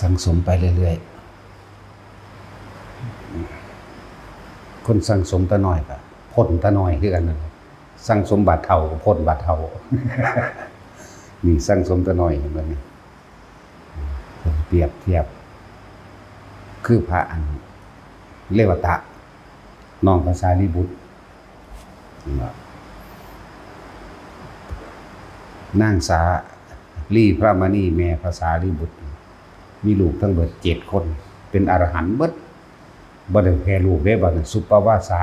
สั่งสมไปเรื่อยๆคนสั่งสมตะน้อยก็พ้นตะน้อยคือกันนั่นสั่งสมบาทเท่าก็พ้นบาทเท่านี่สั่งสมตะน้อยเห็นบ่นี่เปรียบเทียบคือพระอันเรวตะน้องพระสารีบุตรนางสาลีพระมณีแม่พระสารีบุตรมีลูกทั้งเบิด7 คนเป็นอรหันต์เบิดบ่ได้แพ้ลูกเด้บัดสุปวาสา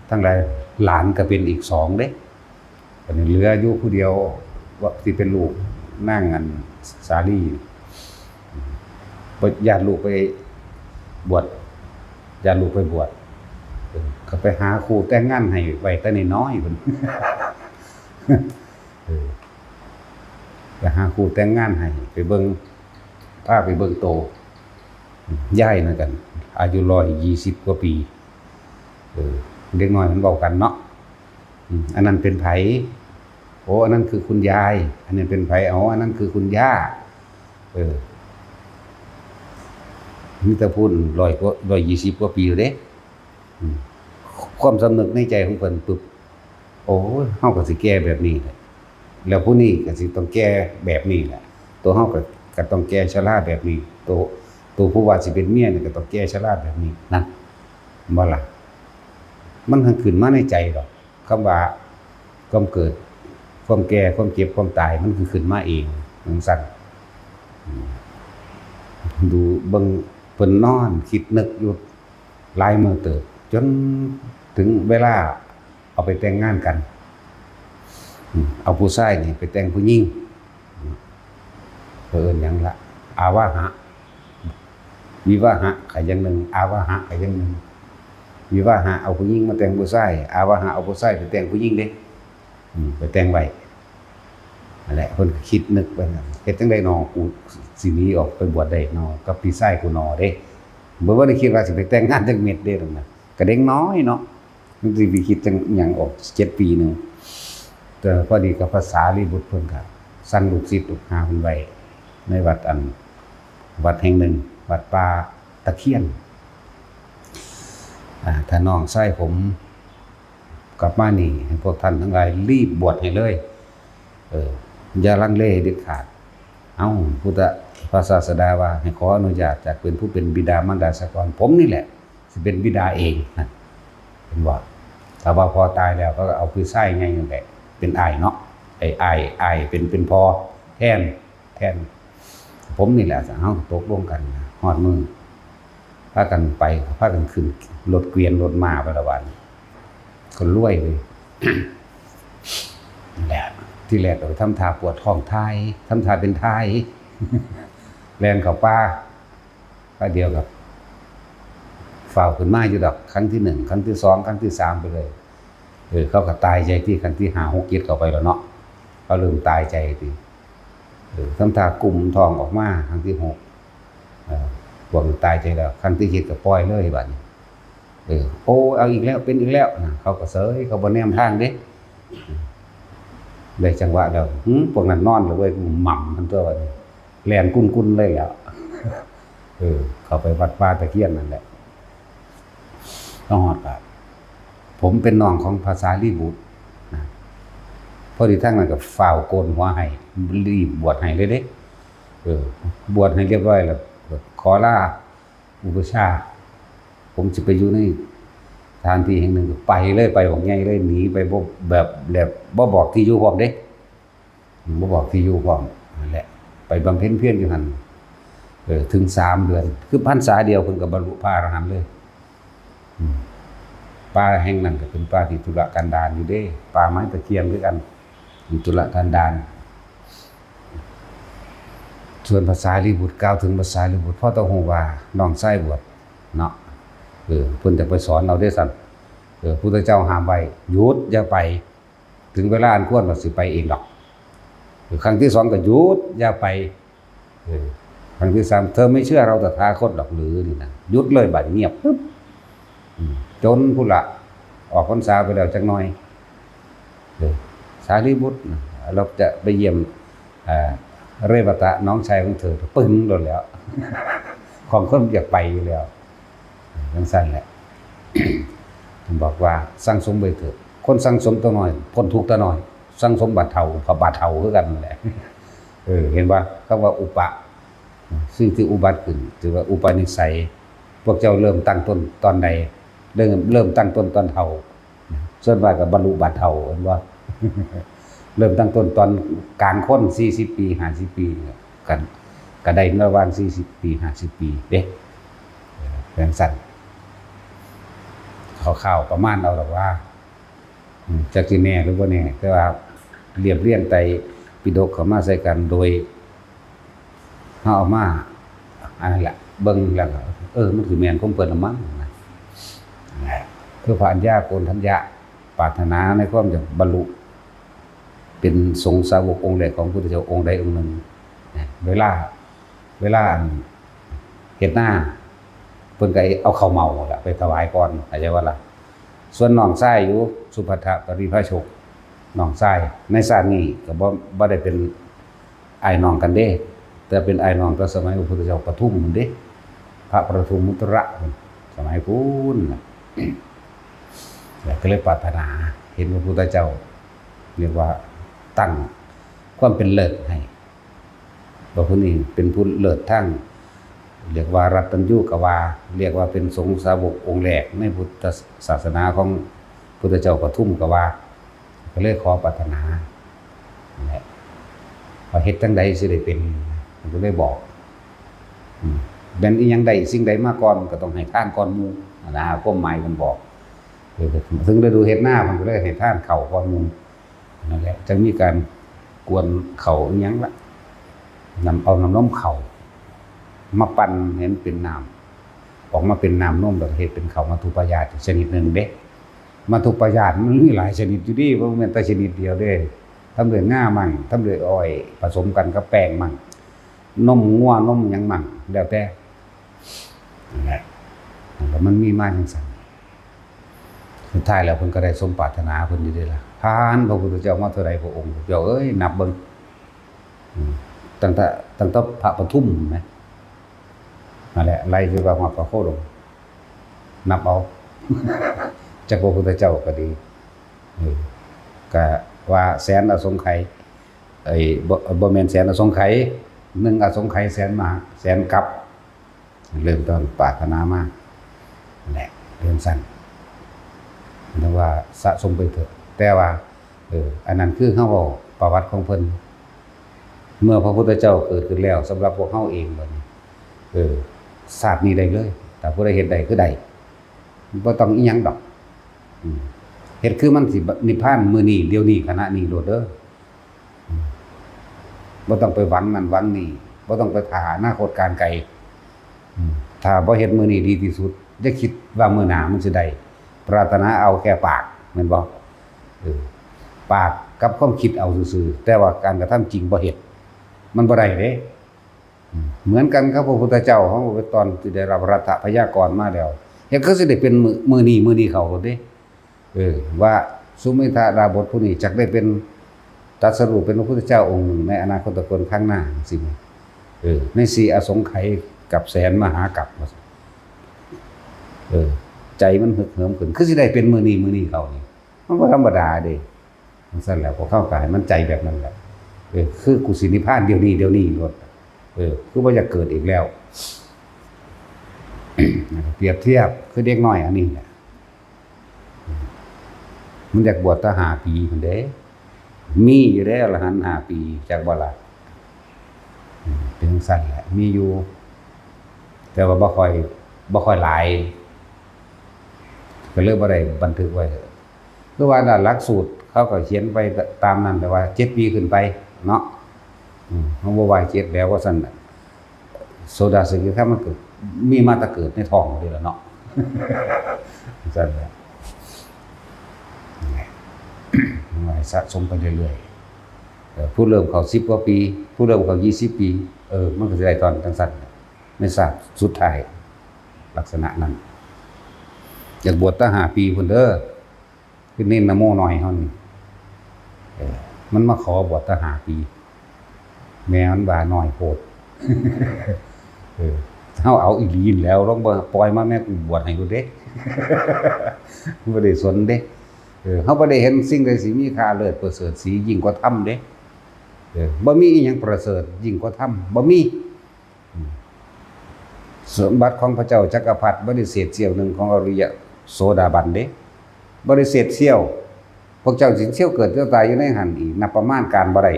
ทั้งหลายหลานก็เป็นอีก2เด้บัดนี้เหลืออยู่ผู้เดียวว่าที่เป็นลูกนางอันสาลีญาติลูกไปบวชญาติลูกไปบวชก็ไปหาครูแต่งงานให้ไว้แต่น้อยๆพุ่นไปหาครูแต่งงานให้ไปเบิ่งพาไปเบิ่งโตย้ายนั่นกันอายุ120 กว่าปีเด็กน้อยมันเว้ากันเนาะอันนั้นเป็นไผโอ้อันนั้นคือคุณยายอันนี้เป็นไผอ๋ออันนั้นคือคุณย่ามีแต่พูด120 กว่าปีอยู่เด้ความสำนึกในใจของเพิ่นปึ๊บโอ้ยเฮาก็สิแก้แบบนี้แหละแล้วผู้นี้ก็สิต้องแก้แบบนี้แหละตัวเฮาก็ต้องแก้ชราแบบนี้ตัวผู้ว่าสิเป็นเมียนี่ก็ต้องแก้ชราแบบนี้นั่นบ่ล่ะมันขึ้นมาในใจดอกคำว่าความเกิดความแก่ความเจ็บความตายมันคือขึ้นมาเองจังซั่นดูเบิ่งเพิ่นนอนคิดนึกอยู่หลายมื้อเติบจนถึงเวลาเอาไปแต่งงานกันเอาผู้ชายนี่ไปแต่งผู้หญิงเอิ้นหยังละอาวาหะวิวาหะก็อย่างนึงอาวาหะก็อย่างนึงวิวาหะเอาผู้หญิงมาแต่งผู้ชายอาวาหะเอาผู้ชายไปแต่งผู้หญิงเด้ไปแต่งไว้นั่นแหละเพิ่นก็คิดนึกไปนั่นเฮ็ดจังได๋น้อกูสิหนีออกไปบวชได้น้อกับพี่ชายกูน้อเด้บ่ว่าได้คิดว่าสิไปแต่งงานจักเม็ดเด้ตรงนั้นก็เด็กน้อยเนาะมันสิไปคิดจังหยังออก7 ปีนึงแต่พอดีกับภาษาลีบุตรเพิ่นก็สั่งลูกศิษย์ลูกหาเพิ่นไว้ในวัดแห่งหนึ่งวัดป่าตะเคียนถ้าน้องชายผมกลับมานี่ให้พวกท่านทั้งหลายรีบบวชให้เลยอย่าลังเลเด็ดขาดพุทธศาสดาว่าให้ขออนุญาตจากเป็นผู้เป็นบิดามารดาสกรผมนี่แหละสิเป็นบิดาเองนะเป็นว่าถ้าว่าพอตายแล้วก็เอาคือไส้ไงนั่นแหละเป็นอ้ายเนาะไอ้อ้ายเป็นพอแทนผมนี่แหละเฮาตกลงกันฮอดมือพากันไปพากันขึ้นรถเกวียนรถม้าไปละวันคนรวยเลย แหละที่แรกเราทำท่าปวดท้องทายทำท่าเป็นทาย แล่นเข้าป่าก็เดียวกับฝ่าวขึ้นมาอยู่ดอกครั้งที่1ครั้งที่2ครั้งที่3ไปเลยเขาก็ตายใจที่ครั้งที่5 6 7เข้าไปแล้วเนาะเขาเริ่มตายใจทีทำท่ากลุ่มทองออกมาครั้งที่6พวกตายใจแล้วครั้งที่7ก็ปล่อยเลยบัดนี้โอ้เอาอีกแล้วเป็นอีกแล้วนะเขาก็เสยเขาบ่แนมทางเด้ได้จังหวะแล้วพวกนั้นนอนเลยเว้ยหม่ำมันตัวนี้แล่นกุ้นๆเลยแล้วเข้าไปวัดป่าตะเคียนนั่นแหละต้องฮอดครับผมเป็นน้องของพระสารีบุตรนะพอดีทั้งนั้นก็ฝ่าวโกนหัวให้รีบบวชให้เลยเด้บวชให้เรียบร้อยแล้วขอลาอุปชาผมจะไปอยู่ในสถานที่แห่งหนึ่งไปเลยไปบอกไงเลยหนีไปแบบบ่บอกที่อยู่พร้อมเด้บ่บอกที่อยู่พร้อมนั่นแหละไปบำเพ็ญเพียรอยู่หั่นถึง3 เดือนคือพรรษาเดียวเพิ่นก็บรรลุพระอรหันต์เลยป่าแห่งนั้นก็เป็นป่าที่ทุรกันดารอยู่เด้ป่าไม้ตะเคียนคือกันทุรกันดารส่วนภาษาลีบุตรกล่าวถึงภาษาลีบุตรพ่อต้องฮู้ว่าน้องชายบวชเนาะเพิ่นจะไปสอนเราได้สั่นพุทธเจ้าห้ามไว้หยุดอย่าไปถึงเวลาอันควรว่าสิไปเองดอกครั้งที่2ก็หยุดอย่าไปครั้งที่3เธอไม่เชื่อเราตถาคตหรอกหรือนี่นะหยุดเลยบัดเงียบปึ๊บจนพุ่นละออกพรรษาไปแล้วจักหน่อยสารีบุตรเราจะไปเยี่ยม เรวตะน้องชายของเธอปึ้งโดนแล้ว ของคนอยากไปอยู่แล้วทั้งสั้นแหละ บอกว่าสร้างสมไปเถิดคนสร้างสมตัวน้อยพ้นทุกข์ตัวน้อยสร้างสมบาดเทากับบาดเทาคือกันแหละ เห็นว่าคำว่าอุปะซึ่งที่อุบัติขึ้นถือว่าอุปนิสัยพวกเจ้าเริ่มตั้งต้นตอนใดเริ่มตั้งต้นตอนเทาส่วนว่ากับบรรลุบาดเทาเห็นว่า เริ่มตั้งต้นตอนกลางคน40 ปี50 ปีกันก็ได้ระหว่าง40 ปี50 ปีเด้แรงสั่นข่าวประมาณเอาหรอกว่าจากที่แน่หรือว่าแน่แต่ว่าเรียบเรียงไตรปิฎกเข้ามาใส่กันโดยเอามาอันนั้นแหละเบิ่งแล้วมันคือแม่นของเพิ่นละมั้งนะคือพระอัญญาโกณฑัญญะปรารถนาในความจะบรรลุเป็นสงฆ์สาวกองค์แรกของพระพุทธเจ้าองค์ใดองค์หนึ่งเวลาเฮ็ดหน้าเพิ่นก็เอาข้าวเมาล่ะไปถวายก่อนเข้าใจว่าล่ะส่วนน้องชายอยู่สุภัททปริภาชกน้องชายในชาตินี้ก็บ่ได้เป็นอ้ายน้องกันเด้แต่เป็นอ้ายน้องแต่สมัยพระพุทธเจ้าปทุมพุ่นเด้พระประทุมมุตระสมัยพุทธก็เลยปรารถนาเห็นพระพุทธเจ้าเรียกว่าตั้งความเป็นเลิศให้ว่าผู้นี้เป็นผู้เลิศทั้งเรียกว่ารัตตัญญูกวาเรียกว่าเป็นสงฆ์สาวกองค์แรกในพุทธศาสนาของพุทธเจ้าปทุมกวาก็เลยขอปรารถนาแหละว่าเฮ็ดจังใดสิได้เป็นมันก็เลยบอกเป็นอีหยังใดสิ่งใดมาก่อนก็ต้องให้ทานก่อนหมู่นะความหมายมันบอกถึงฤดูเฮ็ดหน้ามันก็เลยให้ทานเข้าก่อนหมู่นั่นแหละจะมีการกวนเข่าอีหยังละเอาน้ำนมเข่ามาปั่นเห็นเป็นน้ำออกมาเป็นน้ำนมแล้วเฮ็ดเป็นเข่ามัทุปายาตชนิดหนึ่งเด้มัทุปายาตมันมีหลายชนิดอยู่ดีบ่แม่นแต่ชนิดเดียวเด้ทำด้วยง่ามั่งทำด้วยอ้อยผสมกันกับแป้งมั่งนมงัวนมหยังมั่งแล้วแต่นั่นแหละแล้วมันมีมาจังซั่นสุดท้ายแล้วเพิ่นก็ได้สมปรารถนาเพิ่นอยู่เด้ล่ะผ่านพระพุทธเจ้ามาเท่าใดพระองค์เจ้าเอ้ยนับเบิ่งตั้งแต่พระปทุมนะนั่นแหละไล่คือว่ามาพระโคดมนับเอาจากพระพุทธเจ้าก็ดีก็ว่าแสนอสงไขยบ่แม่นแสนอสงไขย1อสงไขยแสนมาแสนกับเริ่มต้นปรารถนามากนั่นแหละเรื่องสั้นแต่ว่าสะสมไปเถอะแต่ว่าอันนั้นคือเฮาเว้าประวัติของเพิ่นเมื่อพระพุทธเจ้าเกิดขึ้นแล้วสำหรับพวกเฮาเองบัดนี้ศาสตร์นี้ได้เลยแต่ผู้ใดเฮ็ดได้คือได้บ่ต้องอีหยังดอกเฮ็ดคือมันสินิพพานมื้อนี้เดี๋ยวนี้ขณะนี้โลดเด้อบ่ต้องไปหวังนั่นหวังนี่บ่ต้องไปหาอนาคตการไกลถ้าบ่เฮ็ดมื้อนี้ดีที่สุดอย่าคิดว่ามื้อหน้ามันสิได้ปรารถนาเอาแค่ปากแม่นบ่ปากกับความคิดเอาซื่อๆแต่ว่าการกระทำจริงบ่เฮ็ดมันบ่ได้เด้เหมือนกันครับพระพุทธเจ้าของตอนที่ได้รับรัตถพยากรณ์มาแล้วเฮ็ดคือสิได้เป็นมื้อนี้เขาเด้ว่าสุเมธาดาบทผู้นี้จักได้เป็นตรัสรู้เป็นพระพุทธเจ้าองค์หนึ่งในอนาคตการข้างหน้าสิใน4อสงไขยกับแสนมหากัปใจมันฮึกเหิมขึ้นคือสิได้เป็นมื้อนี้เขานี่มันบ่ธรรมดาเด้มันซั่นแหละพอเข้ากายมันใจแบบนั้นแหละคือกุสินิพพานเดี๋ยวนี้โลดคือบ่อยากเกิดอีกแล้ว เปรียบเทียบคือเด็กน้อยอันนี้แหละมันอยากบวชตั้ง5 ปีพุ่นเด้มีอยู่แล้วอรหันต์5 ปีจักบ่ล่ะเป็นซั่นแหละมีอยู่แต่ว่าบ่ค่อยหลายก็เลยบ่ได้บันทึกไว้คือว่าหลักสูตรเขาก็เขียนไปตามนั้นแต่ว่า7 ปีขึ้นไปเนาะเฮาบ่ว่า7แล้วว่าซั่นโซดาสึกถ้ามันเกิดมีมาแต่เกิดในท้องนี่ล่ะเนาะซั่นแหละสะสมไปเรื่อยๆผู้เริ่มเข้า10 กว่าปีผู้เริ่มเข้า20 ปีมันก็สิได้ตอนจังซั่นในศาสตร์สุดท้ายลักษณะนั้นอยากบวชตั้ง5 ปีพุ่นเด้อคือเน้นนะโมหน่อยเฮานี่มันมาขอบวชตั้ง5 ปี แม่มันว่าน้อยโพดเฮาเอาอีหลีนแล้วลองบ่ปล่อยมาแม่กูบวชให้กูเด้บ่ได้สนเด้เฮาบ่ได้เห็นสิ่งใดสิมีค่าเลิศประเสริฐสียิ่งกว่าธรรมเด้บ่มีอีหยังประเสริฐยิ่งกว่าธรรมบ่มีสมบัติของพระเจ้าจักรพรรดิบ่ได้เศษเสี้ยวหนึงของอริยโสดาบันเด้บ่ได้เศษเสี้ยวพวกเจ้าสิเสี้ยวเกิดเสี้ยวตายอยู่ในหันอีกนับประมาณการบ่ได้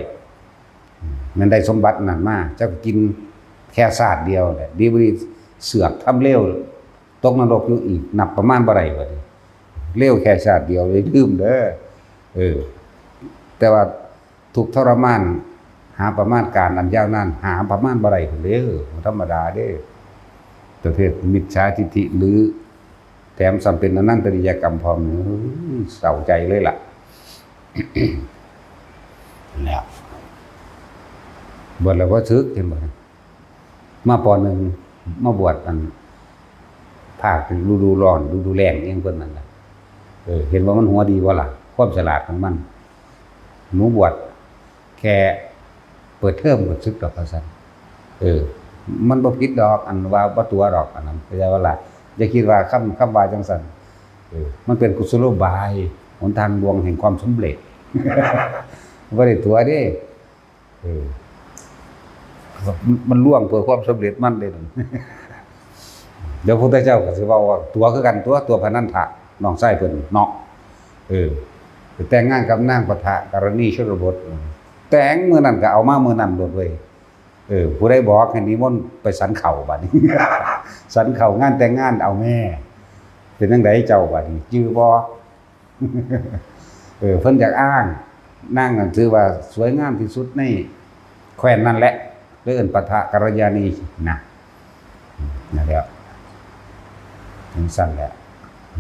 มันได้สมบัตินั้นมาเจ้ากินแค่ศาสตร์เดียวแหละดีบ่ดีเสือกทำเลวตกนรกอยู่อีกนับประมาณบ่ได้บัดนี้เลวแค่ชาติเดียวเลยลืมเด้อแต่ว่าทุกทรมานหาประมาณการอันยาวนานหาประมาณบ่ได้พุ่นเด้อธรรมดาเด้อประเภทมิจฉาทิฏฐิหรือแถมซ้ำเป็นอนันตริยกรรมพร้อมเศร้าใจเลยล่ะ แล้วบวชแล้วก็ทึกเห็นบ่มาป.1มาบวชอันภาคฤดูร้อนฤดูแล้งเองเพิ่นนั่นน่ะเห็นว่ามันหัวดีบ่ล่ะความฉลาดของมันหนูบวชแค่เปิดเทอมก็ซึกดอกว่าซั่นมันบ่ผิดดอกอันว่าบ่ตัวดอกอันนั้นเข้าใจว่าล่ะอย่าคิดว่าคำว่าจังซั่นมันเป็นกุศโลบายหนทางลวงแห่งความสำเร็จบ่ได้ตัวเด้มันล่วงเพื่อความสำเร็จมันเด้นั่นเดี๋ยวพระพุทธเจ้าก็สิเว้าว่าตัวคือกันตัวพนันทะน้องชายเพิ่นเนาะแต่งงานกับนางปะทะกรณีชนบทแต่งมื้อนั้นก็เอามามื้อนั้นโดดเว้ยผู้ใดบอกให้นิมนต์ไปสันเข่าบัดนี้ สันเข่างานแต่งงานเอาแม่เป็นจังไดเจ้าบัดนี้จื้อบ่ เพิ่นอยากอ้างนางนั่นถือว่าสวยงามที่สุดในแคว้นนั่นแหละเอิ้นปะทะกัลยาณีนะนั่นแหละถึงสั่นแหละ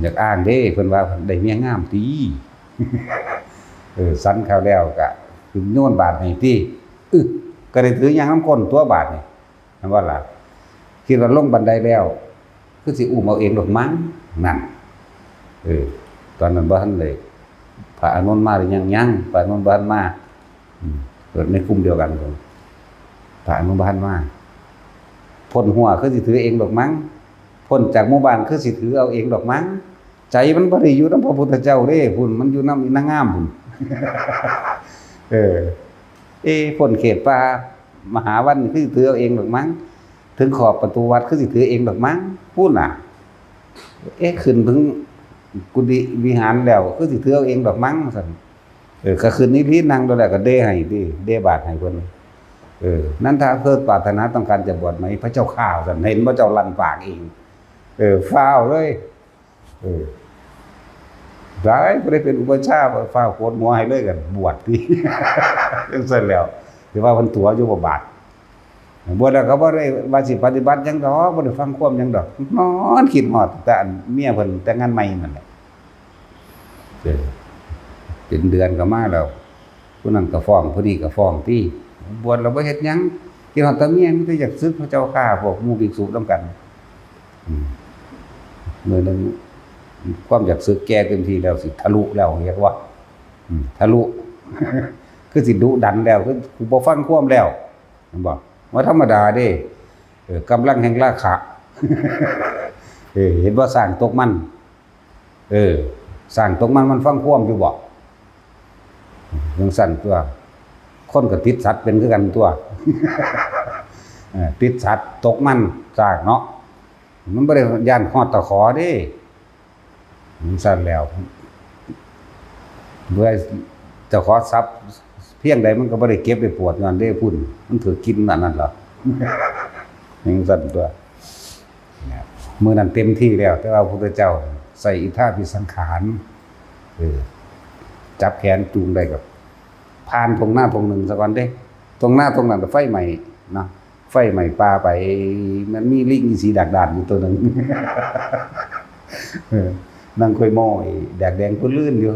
อยากอ้างเด้เพิ่นว่าได้เมียงามติ สันเข้าแล้วก็ถึงโยนบาทให้ติก็ได้ถือหยังนำคนตัวบาทนี่นั่นว่าล่ะคิดว่าลงบันไดแล้วคือสิอุ้มเอาเองดอกมั้งนั่นตอนนั้นบ่ทันเลยพระอานนท์มาหรือยังพระอานนท์บ่ทันมาเกิดในกลุ่มเดียวกันพระอานนท์บ่ทันมาพ้นหัวคือสิถือเองดอกมั้งพ้นจากหมู่บ้านคือสิถือเอาเองดอกมั้งใจมันบ่ได้อยู่นำพระพุทธเจ้าเด้พุ่นมันอยู่นำอีนางงามพุ่น พ้นเขตป่ามหาวันคือถือเอาเองดอกมั้งถึงขอบประตูวัดคือสิถือเองดอกมั้งพูดน่ะขึ้นถึงกุฏิวิหารแล้วคือสิถือเอาเองดอกมั้งซั่นก็คืนนี้พี่นั่งโดนแล้วก็เดให้ดิเดบาทให้เพิ่นนั้นถ้าเพิ่นปรารถนาต้องการจะบวชไหมพระเจ้าข้าวซั่นเห็นพระเจ้าลั่นปากเองฟ้าวเลยได้บ่ได้เป็นอุปชฌาย์ฟ้าวโคตรหัวให้เลยกันบวชติจังซั่นแล้วถือว่าเพิ่นตัวอยู่บ่บาทบวชแล้วก็บ่ได้ว่าสิปฏิบัติหยังดอกบ่ได้ฟังความหยังดอกนอนคิดฮอดแต่อันเมียเพิ่นแต่งงานใหม่นั่นแหละเป็นเดือนก็มาแล้วผู้นั้นก็ฟ้องผู้นี้ก็ฟ้องติบวชแล้วบ่เฮ็ดหยังคิดฮอดแต่เมียมีแต่อยากศึกพระเจ้าข้าพวกหมู่ภิกษุนำกันมื้อนึงความอยากศึกแก่เต็มที่แล้วสิทะลุแล้วเรียกว่าทะลุ คือสิดุดันแล้วคือกูบ่ฟังความแล้วมันบอกว่าธรรมดาเด้กำลังแห่งราคะ เห็นว่าสร้างตกมันสร้างตกมันฟังความอยู่บ่จังซั่นตัวคนก็ติดสัตว์เป็นคือกันตัว ติดสัตว์ตกมันสร้างเนาะมันบ่ได้ย่านฮอดตะขอเด้จังซั่นแล้วเมื่อเจ้าขอทรัพย์เพียงใดมันก็บ่ได้เก็บได้ปวดงานได้พุ่นมันถือกินอันนั้นเหรอ จังซั่นตัวมื้อนั้นเต็มที่แล้วแต่ว่าพระพุทธเจ้าใส่อิทธาภิสังขารจับแขนจูงได้กับผ่านตรงหน้าตรงหนึ่งซะก่อนเด้ตรงหน้าตรงนั้นไฟใหม่เนาะไฟใหม่ปลาไปมันมีลิงอีสีดักดานอยู่ตัวนึง นั่งคุยโม้แดกแดงพุ่นลื่นอยู่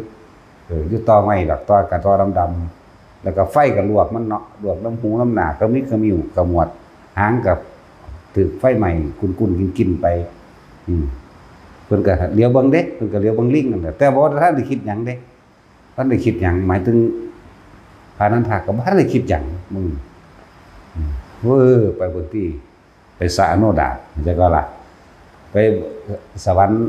อยู่ต่อไม้ดอกต่อกะต่อดำๆแล้วก็ไฟก็ลวกมันเนาะลวกน้ำหูน้ำหน้าก็มีขมิ้วกระหมวดหางกับถึกไฟใหม่กุนๆกินไปเพิ่นก็เลี้ยวเบิ่งเด้เพิ่นก็เลี้ยวเบิ่งลิงนั่นแหละแต่บ่ท่านได้คิดหยังเด้ท่านได้คิดหยังหมายถึงพานันทาก็บ่ทันได้คิดหยังมึง ไปบนที่ไปสระอโนดาตจะก็ล่ะไปสวรรค์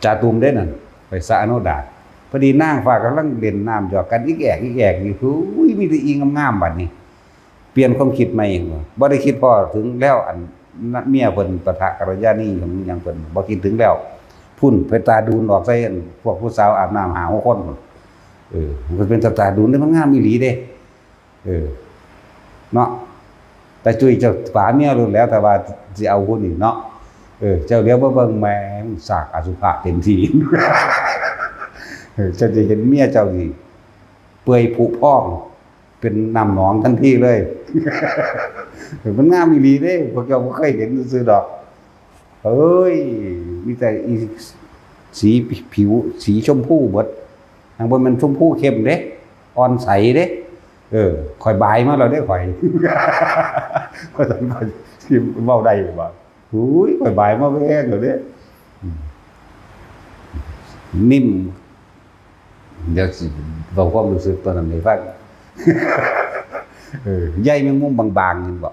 จาตุมได้นั่นไปสระอโนดาตพอดีนางฟ้ากำลังเล่นน้ำหยอกกันอีกแอกอยู่อุ้ยมีแต่อีงามๆบัดนี้เปลี่ยนความคิดใหม่บ่ได้คิดพอถึงแล้วอันเมียเพิ่นปะทะกัลยาณีของหยังเพิ่นบ่คิดถึงแล้วพุ่นไปตาดูนออกใส่พวกผู้สาวอาบน้ำหา6คนมันเป็นตาดูนได้มันงามอีหลีเด้เนาะแต่จุ้ยเจ้าฝาเมียรู้แล้วแต่ว่าสิเอาคนอีกเนาะเจ้าเลี้ยวมาเบิ่งแม่สากอสุภะเต็มที่เจ้าจะเห็นเมียเจ้านี่เปื่อยผุพองเป็นน้ำหนองทันทีเลยมันงามอีหลีเด้พวกเจ้าบ่เคยเห็นซื่อๆดอกเอ้ยมีแต่อีสีผิวสีชมพูเบิดทางบนมันชมพูเข้มเด้อ่อนใสเด้ข่อยบายมาแล้วเด้ข่อยก็ตอนข่อยสิเว้าได้บ่หูยข่อยบายมาแว้งแล้วเด้นิ่มเดี๋ยวสิเว้าความรู้สึกตอนนั้นให้ฟังใยแมงมุมบางๆนี่บ่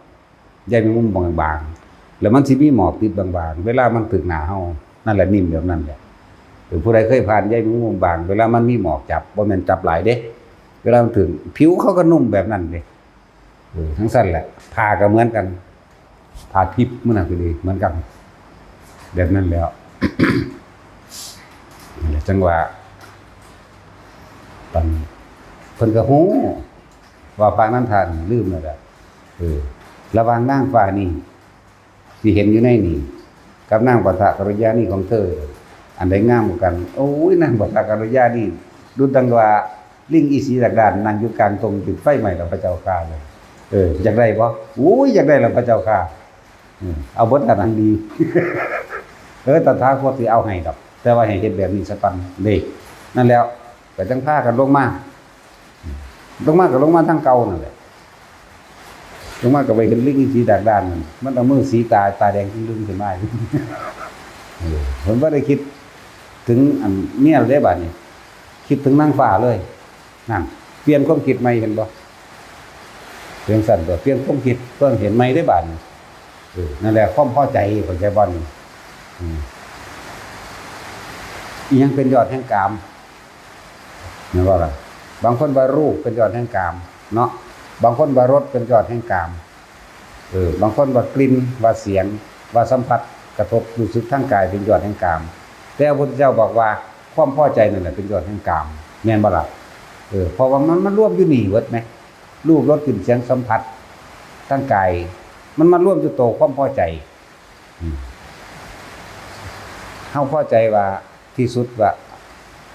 ใยแมงมุมบางๆแล้วมันสิมีหมอกติดบางๆเวลามันถึกหน้าเฮานั่นแหละนิ่มแบบนั้นแหละหรือผู้ใดเคยผ่านใยแมงมุมบางเวลามันมีหมอกจับบ่แม่นจับหลายเด้เวลามันถึงผิวเขาก็นุ่มแบบนั้นเด้ทั้งสั้นแหละผ้าก็เหมือนกันผ้าทิพย์มันน่ะคือดีเหมือนกันแบบนั้นแล้ว จังหวะตอนเพิ่นก็ฮู้ว่าปางนั้นท่านลืมแล้วแหละระหว่างนางฟ้านี่ที่เห็นอยู่ในนี่กับนางปะทะกัลยาณีของเธออันใดงามกว่ากันโอ้ยนางปะทะกัลยาณีดูดังว่าลิงอีสีดักดานนั่งอยู่กลางตรงจุดไฟใหม่แล้วพระเจ้าข้าเลยอยากได้บ่อุ้ยอยากได้แล้วพระเจ้าข้าเอาเบิดกันอันดีตถาคตสิเอาให้ดอกแต่ว่าให้เฮ็ดแบบนี้ซะก่อนเด้นั่นแล้วก็จังพากันลงมาก็ลงมาทางเก่านั่นแหละลงมาก็ไปเห็นลิงอีสีดักดานมันเอามือสีตาแดงลึงขึ้นมาผมบ่ได้คิดถึงอันเมียได้บัดนี้คิดถึงนางฟ้าเลยนั่นเปลี่ยนความคิดใหม่เห็นบ่เปลี่ยนสั่นตัวเปลี่ยนความคิดเพิ่งเห็นใหม่ได้บัดนี้นั่นแหละความพอใจของใจบ่นี่อีหยังเป็นยอดแห่งกามนั่นว่าล่ะบางคนว่ารูปเป็นยอดแห่งกามเนาะบางคนว่ารสเป็นยอดแห่งกามบางคนว่ากลิ่นว่าเสียงว่าสัมผัสกระทบรู้สึกทางกายเป็นยอดแห่งกามแต่พระพุทธเจ้าบอกว่าความพอใจนั่นแหละเป็นยอดแห่งกามแม่นบ่ล่ะเพราะว่ามันรวมอยู่นี่เบิดไหมรูปรสกลิ่นเสียงสัมผัสทางกายมันมารวมอยู่โตความพอใจเฮาพอใจว่าที่สุดว่า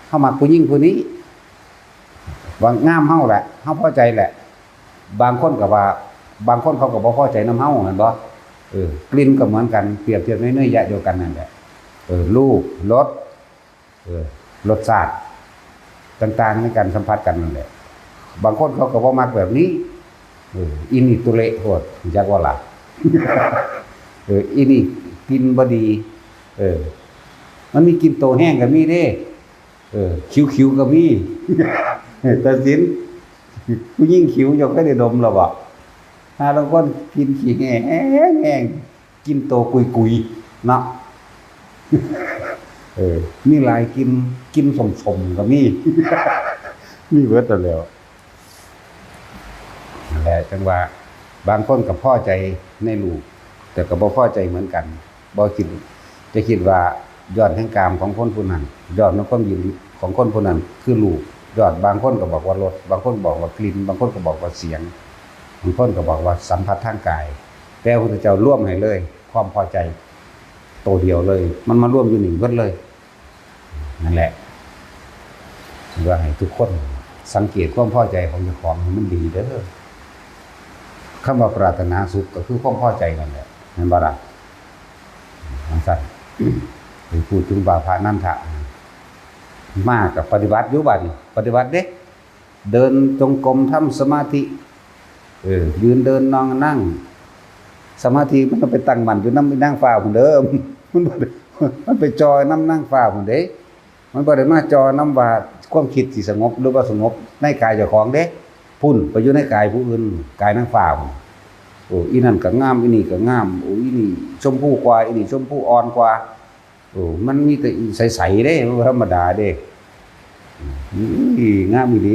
เฮามักผู้หญิงผู้นี้ว่างามเฮาแหละเฮาพอใจแหละบางคนก็ว่าบางคนเขาก็บ่พอใจนำเฮาแม่นบ่กลิ่นก็เหมือนกันเปรียบเทียบในเนื้อแยะเดียวกันนั่นแหละรูปรสรสชาติต่างๆในการสัมผัสกันนั่นแหละบางคนเขาก็บ่มักแบบนี้อินี่ตุเละโหดจักว่าล่ะอินี่กินบ่ดีมันมีกินโตแห้งก็มีเด้คิ้วๆก็มีแต่สินผู้ยิ่งคิ้วยกให้ได้ดมหรอบ่ถ้าเราคนกินขี้แห้งกินโตกุยๆเนาะมีหลายกินสมๆก็มีเบิดแล้วนั่นแหละจังว่าบางคนก็พอใจในรูปแต่ก็บ่พอใจเหมือนกันบ่คิดว่ายอดแห่งกามของคนผู้นั้นยอดของความยินดีของคนผู้นั้นคือรูปยอดบางคนก็บอกว่ารสบางคนบอกว่ากลิ่นบางคนก็บอกว่าเสียงบางคนก็บอกว่าสัมผัสทางกายแต่พระพุทธเจ้าร่วมให้เลยความพอใจโตเดียวเลยมันมาร่วมอยู่หนึ่งเบิดเลยนั่นแหละว่าให้ทุกคนสังเกตความพอใจของเจ้าของมันดีเด้อคำว่าปรารถนาสุขก็คือความพอใจนั่นแหละนั่นบ่ล่ะสั่นไปพูดถึงบาพานันทะมากกับปฏิบัติอยู่บัดนี้ปฏิบัติเด้เดินจงกรมทำสมาธิยืนเดินนอนนั่งสมาธิมันไปตั้งมั่นอยู่นั่งฟ้าพุ่นเด้อมันไปจอยนั่งฟ้าพุ่นเด้มันบ่ได้มาจอนำว่าความคิดสิสงบหรือว่าสงบในกายเจ้าของเด้พุ่นไปอยู่ในกายผู้อื่นกายนั่งฟ้า โอ้อีนั่นก็งามอีนี่ก็งามโอ้อีนี่ชมพูกว่าอีนี่ชมพูอ่อนกว่าโอ้มันมีแต่ใสๆเด้ธรรมดาเด้งามอีหลี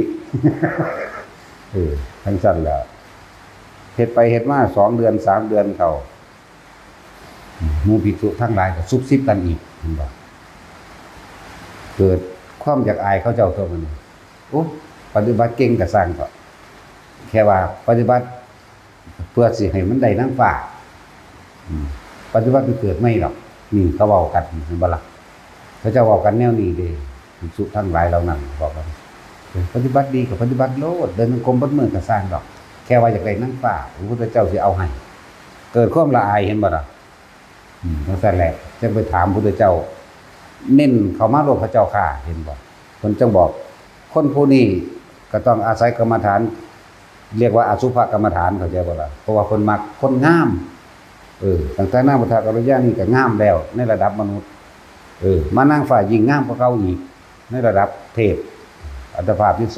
ทั้งสั้นแล้วเฮ็ดไปเฮ็ดมา2 เดือน3 เดือนเขาหมู่ภิกษุทั้งหลายก็ซุบซิบกันอีกเห็นบ่เกิดความอยากอายเขาเจ้าตัวมันโอ้ปฏิบัติเก่งก็สร้างก็แค่ว่าปฏิบัติเพื่อสิให้มันได้นางฟ้าปฏิบัติมันเกิดไม่หรอกนี่เขาเว้ากันเห็นบ่ล่ะเขาจะเว้ากันแนวนี้เด้ภิกษุทั้งหลายเหล่านั้นบอกกันปฏิบัติดีกับปฏิบัติโลดเดินจงกรมเบิดมื้อก็สร้างดอกแค่ว่าอยากได้นางฟ้าพระพุทธเจ้าสิเอาให้เกิดความละอายเห็นบ่ล่ะจังซั่นแหละจะไปถามพระพุทธเจ้าเน้นเข้ามาโลกพระเจ้าข้าเห็นบ่เพิ่นจึงบอกคนผู้นี้ก็ต้องอาศัยกรรมฐานเรียกว่าอสุภกรรมฐานเข้าใจบ่ล่ะเพราะว่าเพิ่นมักคนงามตั้งแต่นางพุทธกัลยานี่ก็งามแล้วในระดับมนุษย์มานั่งฝ่ายยิ่งงามกว่าเก่าอีกในระดับเทพอัตภาพที่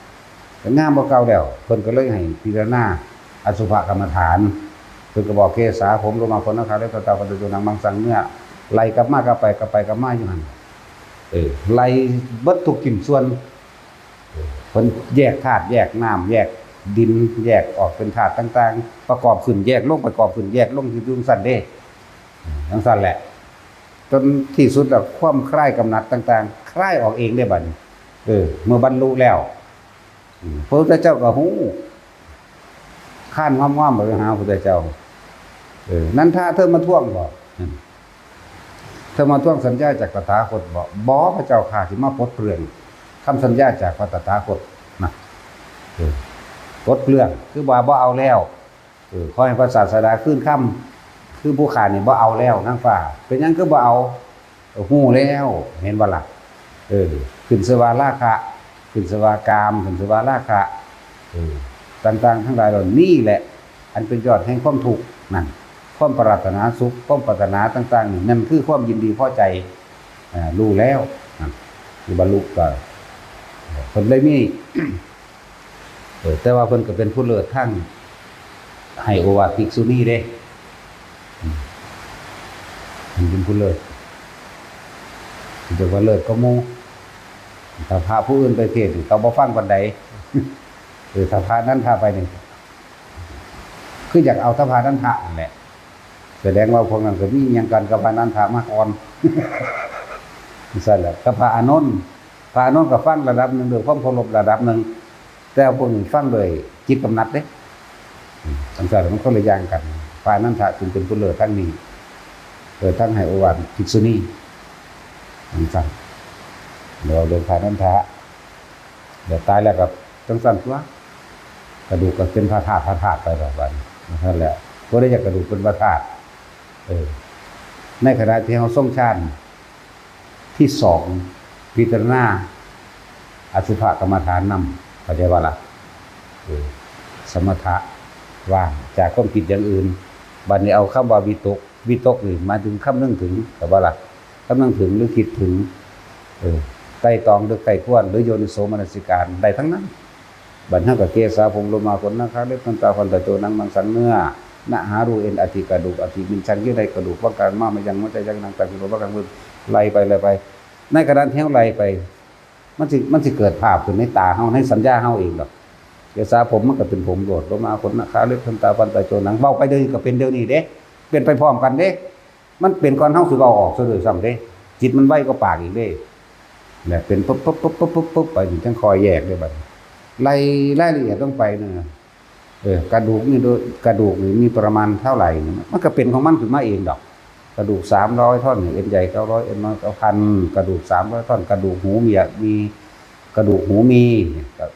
2ก็งามกว่าเก่าแล้วเพิ่นก็เลยให้พิจารณาอสุภกรรมฐานเพิ่นก็บอกเกษาผมลงมาคนนะครับแล้วตาปัจจุบันมังสังเนื้อไล่กลับมากลับไปกลับมาอยู่หั่นไล่เบิดทุกชิ้นส่วนเพิ่นแยกธาตุแยกน้ำแยกดินแยกออกเป็นธาตุต่างๆประกอบขึ้นแยกลงประกอบขึ้นแยกลงที่สั่นเด้จังซั่นแหละจนที่สุดแล้วความคลายกำหนัดต่างๆคลายออกเองได้บัดนี้เมื่อบรรลุแล้วพระพุทธเจ้าก็ฮู้ข้านง้อมๆไปหาพระพุทธเจ้านั้นถ้าเธอมาท่วงบ่เธอมาท่วงสัญญาจากตถาคตบ่พระเจ้าข้าสิมาปลดเปลื้องคำสัญญาจากพระตถาคตนะปลดเปลื้องคือว่าบ่เอาแล้วขอให้พระศาสดาขึ้นค่ำคือผู้ขานี่บ่เอาแล้วนางฟ้าเป็นหยังคือบ่เอาฮู้แล้วเห็นบ่ล่ะขึ้นสวาราคะขึ้นสวากามขึ้นสวาราคะต่างๆทั้งหลายเหล่านี้แหละอันเป็นยอดแห่งความทุกข์นั่นความปรารถนาสุขความปรารถนาต่างๆนี่นั่นคือความยินดีพอใจรู้แล้วคือบรรลุก็เพิ่นเลยมีแต่ว่าเพิ่นก็เป็นผู้เลิศทั้งให้โอวาทภิกษุณีเด้เป็นผู้เลิศเดี๋ยวว่าเลิศก็โมถ้าพาผู้อื่นไปเทศเขาบ่ฟังปานใดถ้าพานั้นพาไปนี่คืออยากเอาถ้าพานั้นพระนั่นแหละแสดงว่าพวกนั้นก็มีหยังกันกับพานั้นพระมาก่อนซั่นแหละกับพระอานนท์ก็ฟังระดับนึงด้วยความเคารพระดับนึงแต่พวกนี้ฟังโดยจิตกำหนัดเด้จังซั่นมันคนละอย่างกันพานั้นพระจึงเป็นผู้เลิศทั้งนี้ทั้งให้โอวาทภิกษุณีจังซั่นเราเดินพานั้นพระเดี๋ยวตายแล้วก็จังซั่นตัวกระดูกก็เป็นพระธาตุไปแบบนั้นนั่นแหละบ่ได้อยากกระดูกเป็นพระธาตุในขณะที่เฮาทรงฌานที่2พิจารณาอสุภกรรมฐานนำเข้าใจว่าล่ะสมถะว่างจากความคิดอย่างอื่นบัดนี้เอาคำว่าวิตกนี่มาถึงคำนึงถึงก็ว่าล่ะคำนึงถึงหรือคิดถึงไตร่ตรองหรือไตร่ควรหรือโยนิโสมนสิการได้ทั้งนั้นบัดนั้นก็เกษาผมลงมาคนนะครับเล็บตาฟันตะโจนังมังสังเนื้อนะหารูเอ็นอธิกระดูกอธิมินชังยี่ใดกระดูกว่าการมาไม่ยังมันใจยังนางแต่พิโรว่าการมือไล่ไปในกระดานเที่ยวไล่ไปมันสิเกิดภาพขึ้นในตาเฮาในสัญญาเฮาเองดอกเกษาผมมันก็เป็นผมโดดลงมาคนนะครับเล็บตาฟันตะโจนังเว้าไปเด้ก็เป็นเดี๋ยวนี้เด้เป็นไปพร้อมกันเด้มันเป็นก่อนเฮาสิเว้าออกซะด้วยซ้ำเด้จิตมันไวกว่าปากอีกเด้เนี่ยเป็นปุ๊บไปถึงจังคอยแยกได้บัดไล่รายละเอียดต้องไปเนี่ยกระดูกนี่มีประมาณเท่าไหร่มันก็เป็นของมันขึ้นมาเองดอกกระดูก300ท่อนเอ็นใหญ่900เอ็นน้อย9,000กระดูก300ท่อนกระดูกหูมีกระดูกหูมี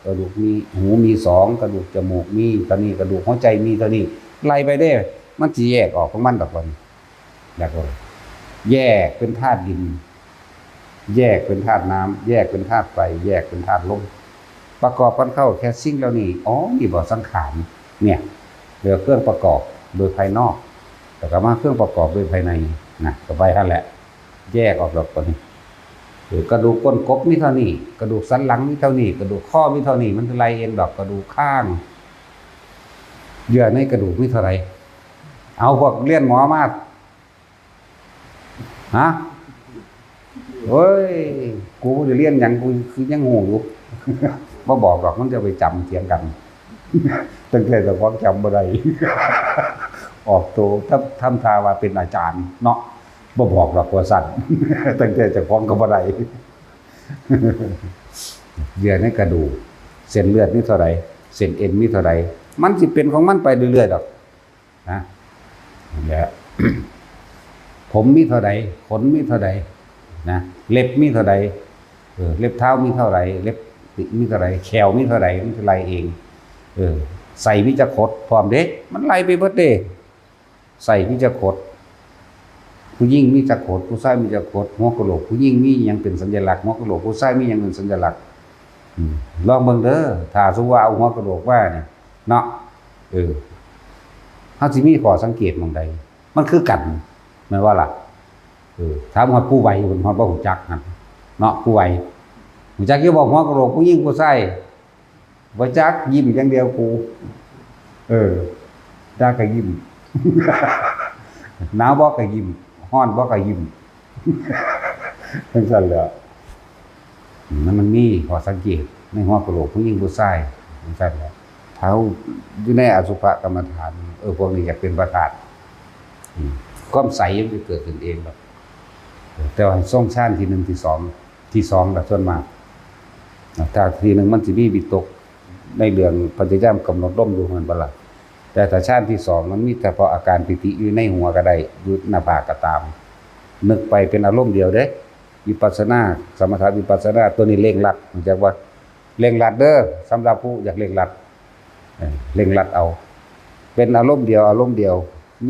กระดูกมีหูมี2กระดูกจมูกมีตอนนี้กระดูกหัวใจมีตอนนี้ไล่ไปได้มันสิแยกออกของมันดอกบัดแล้วก็แยกเป็นธาตุดินแยกเป็นธาตุน้ำแยกเป็นธาตุไฟแยกเป็นธาตุลมประกอบกันเข้าแค่สิ่งเหล่านี้นี่บ่สังขารเนี่ยเหลือเครื่องประกอบโดยภายนอกแต่ก็มาเครื่องประกอบโดยภายในนะก็ไปนั่นแหละแยกออกดอกตัวนี้กระดูกก้นกบมีเท่านี้กระดูกสันหลังมีเท่านี้กระดูกข้อมีเท่านี้มันคือไรเองดอกกระดูกข้าง เยื่อในกระดูกมีเท่าไหร่เอาพวกเรียนหมอมาฮะเฮ้ยกูจะเรียนหยังกูคือยังงูอยู่บ่บอกหรอกมันจะไปจำเถียงกันตั้งแต่เจ้าของจำบ่ได้ออกตัวทำทาว่าเป็นอาจารย์เนาะบ่บอกหรอกว่าสั่นตั้งแต่เจ้าของก็บ่ได้เยื่อในกระดูกเส้นเลือดมีเท่าไหร่เส้นเอ็นมีเท่าไหร่มันสิเป็นของมันไปเรื่อยๆดอกนะนั่นแหละผมมีเท่าใดขนมีเท่าใดนะเล็บมีเท่าใดเล็บเท้ามีเท่าไหร่เล็บมีเท่าไหร่แขวมีเท่าไหร่มันจะไล่เองใส่วิจคตพร้อมเด้มันไล่ไปเบิดเด้ใส่วิจคตผู้หญิงมีจักรโขดผู้ชายมีจักรโขดหัวกะโหลกผู้หญิงมีหยังเป็นสัญลักษณ์หัวกะโหลกผู้ชายมีหยังเป็นสัญลักษณ์ลองเบิ่งเด้อถ้าสมมุติว่าเอาหัวกะโหลกว่าเนี่ยเนาะเฮาสิมีข้อสังเกตหม่องใดมันคือกันแม่นว่าล่ะถามฮอดผู้ไวเพิ่นฮอดบ่ฮู้จักนั่นเนาะผู้ไวฮู้จักอยู่บ่หัวกะโหลกผู้หญิงผู้ชายบ่จักยิ้มอย่างเดียวกูได้ก็ยิ้มหนาวบ่ก็ยิ้มร้อนบ่ก็ยิ้มจังซั่นแหละมันมีข้อสังเกตในหัวกะโหลกผู้หญิงผู้ชายจังซั่นแหละเท้าอยู่ในอสุภกรรมฐานพวกนี้อยากเป็นประธานความใสมันจะเกิดขึ้นเองแบบแต่ว่าทรงชาติที่1ที่2แบบส่วนมากถ้าทีนึงมันสิมีวิตกในเรื่องพยายามกำหนดลมอยู่มันบ่ล่ะแต่ถ้าชาติที่2มันมีแต่พออาการปิติอยู่ในหัวก็ได้อยู่หน้าผากก็ตามนึกไปเป็นอารมณ์เดียวเด้วิปัสสนาสมถะวิปัสสนาตัวนี้เร่งรัดมันจะว่าเร่งรัดเด้อสำหรับผู้อยากเร่งรัดเอาเป็นอารมณ์เดียว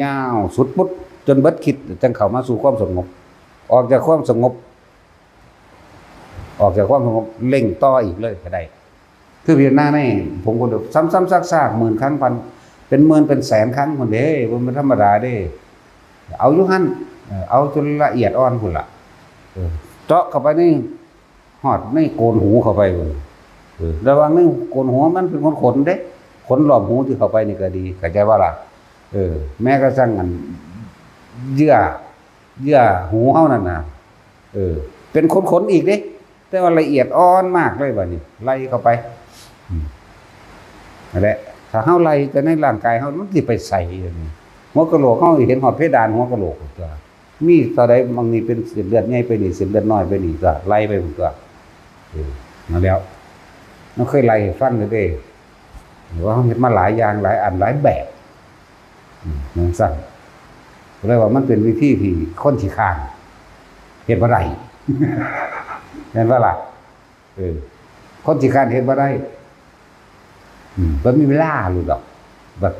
ยาวสุดปุ๊บจนเบิดคิดจังเข้ามาสู่ความสงบออกจากความสงบเร่งต่ออีกเลยก็ได้คือพิจารณาในผมก็ซ้ำๆซากๆหมื่นครั้งพันเป็นหมื่นเป็นแสนครั้งคนเด้บ่ธรรมดาเด้เอาอยู่หั่นเอาจนละเอียดอ่อนพุ่นล่ะเจาะเข้าไปในฮอดในโกนหูเข้าไปพุ่นระวังในโกนหัวมันเป็นขนเด้ขนรอบหูที่เข้าไปนี่ก็ดีเข้าใจว่าล่ะแม้กระทั่งอันเยื่อหูเฮานั่นน่ะเป็นขนอีกเด้แต่ว่าละเอียดอ่อนมากเลยบัดนี้ไล่เข้าไปนั่นแหละถ้าเฮาไล่แต่ในร่างกายเฮามันสิไปใส่อย่างนี้หัวกะโหลกเฮาเห็นฮอดเพดานหัวกะโหลกตัวมีตอนใดบางนี้เป็นเส้นเลือดใหญ่ไปนี่เส้นเลือดน้อยไปนี่ก็ไล่ไปหมดตัวนั่นแล้วมันเคยไล่ฟังเด้หรือว่าเห็นมาหลายอย่างหลายอันหลายแบบนั่นสั่นเลยว่ามันเป็นวิธีที่คนขี้ข้านเฮ็ดบ่ได้เห็นว่าล่ะคนขี้ข้านเฮ็ดบ่ได้บ่มีเวลาหรือดอกบัด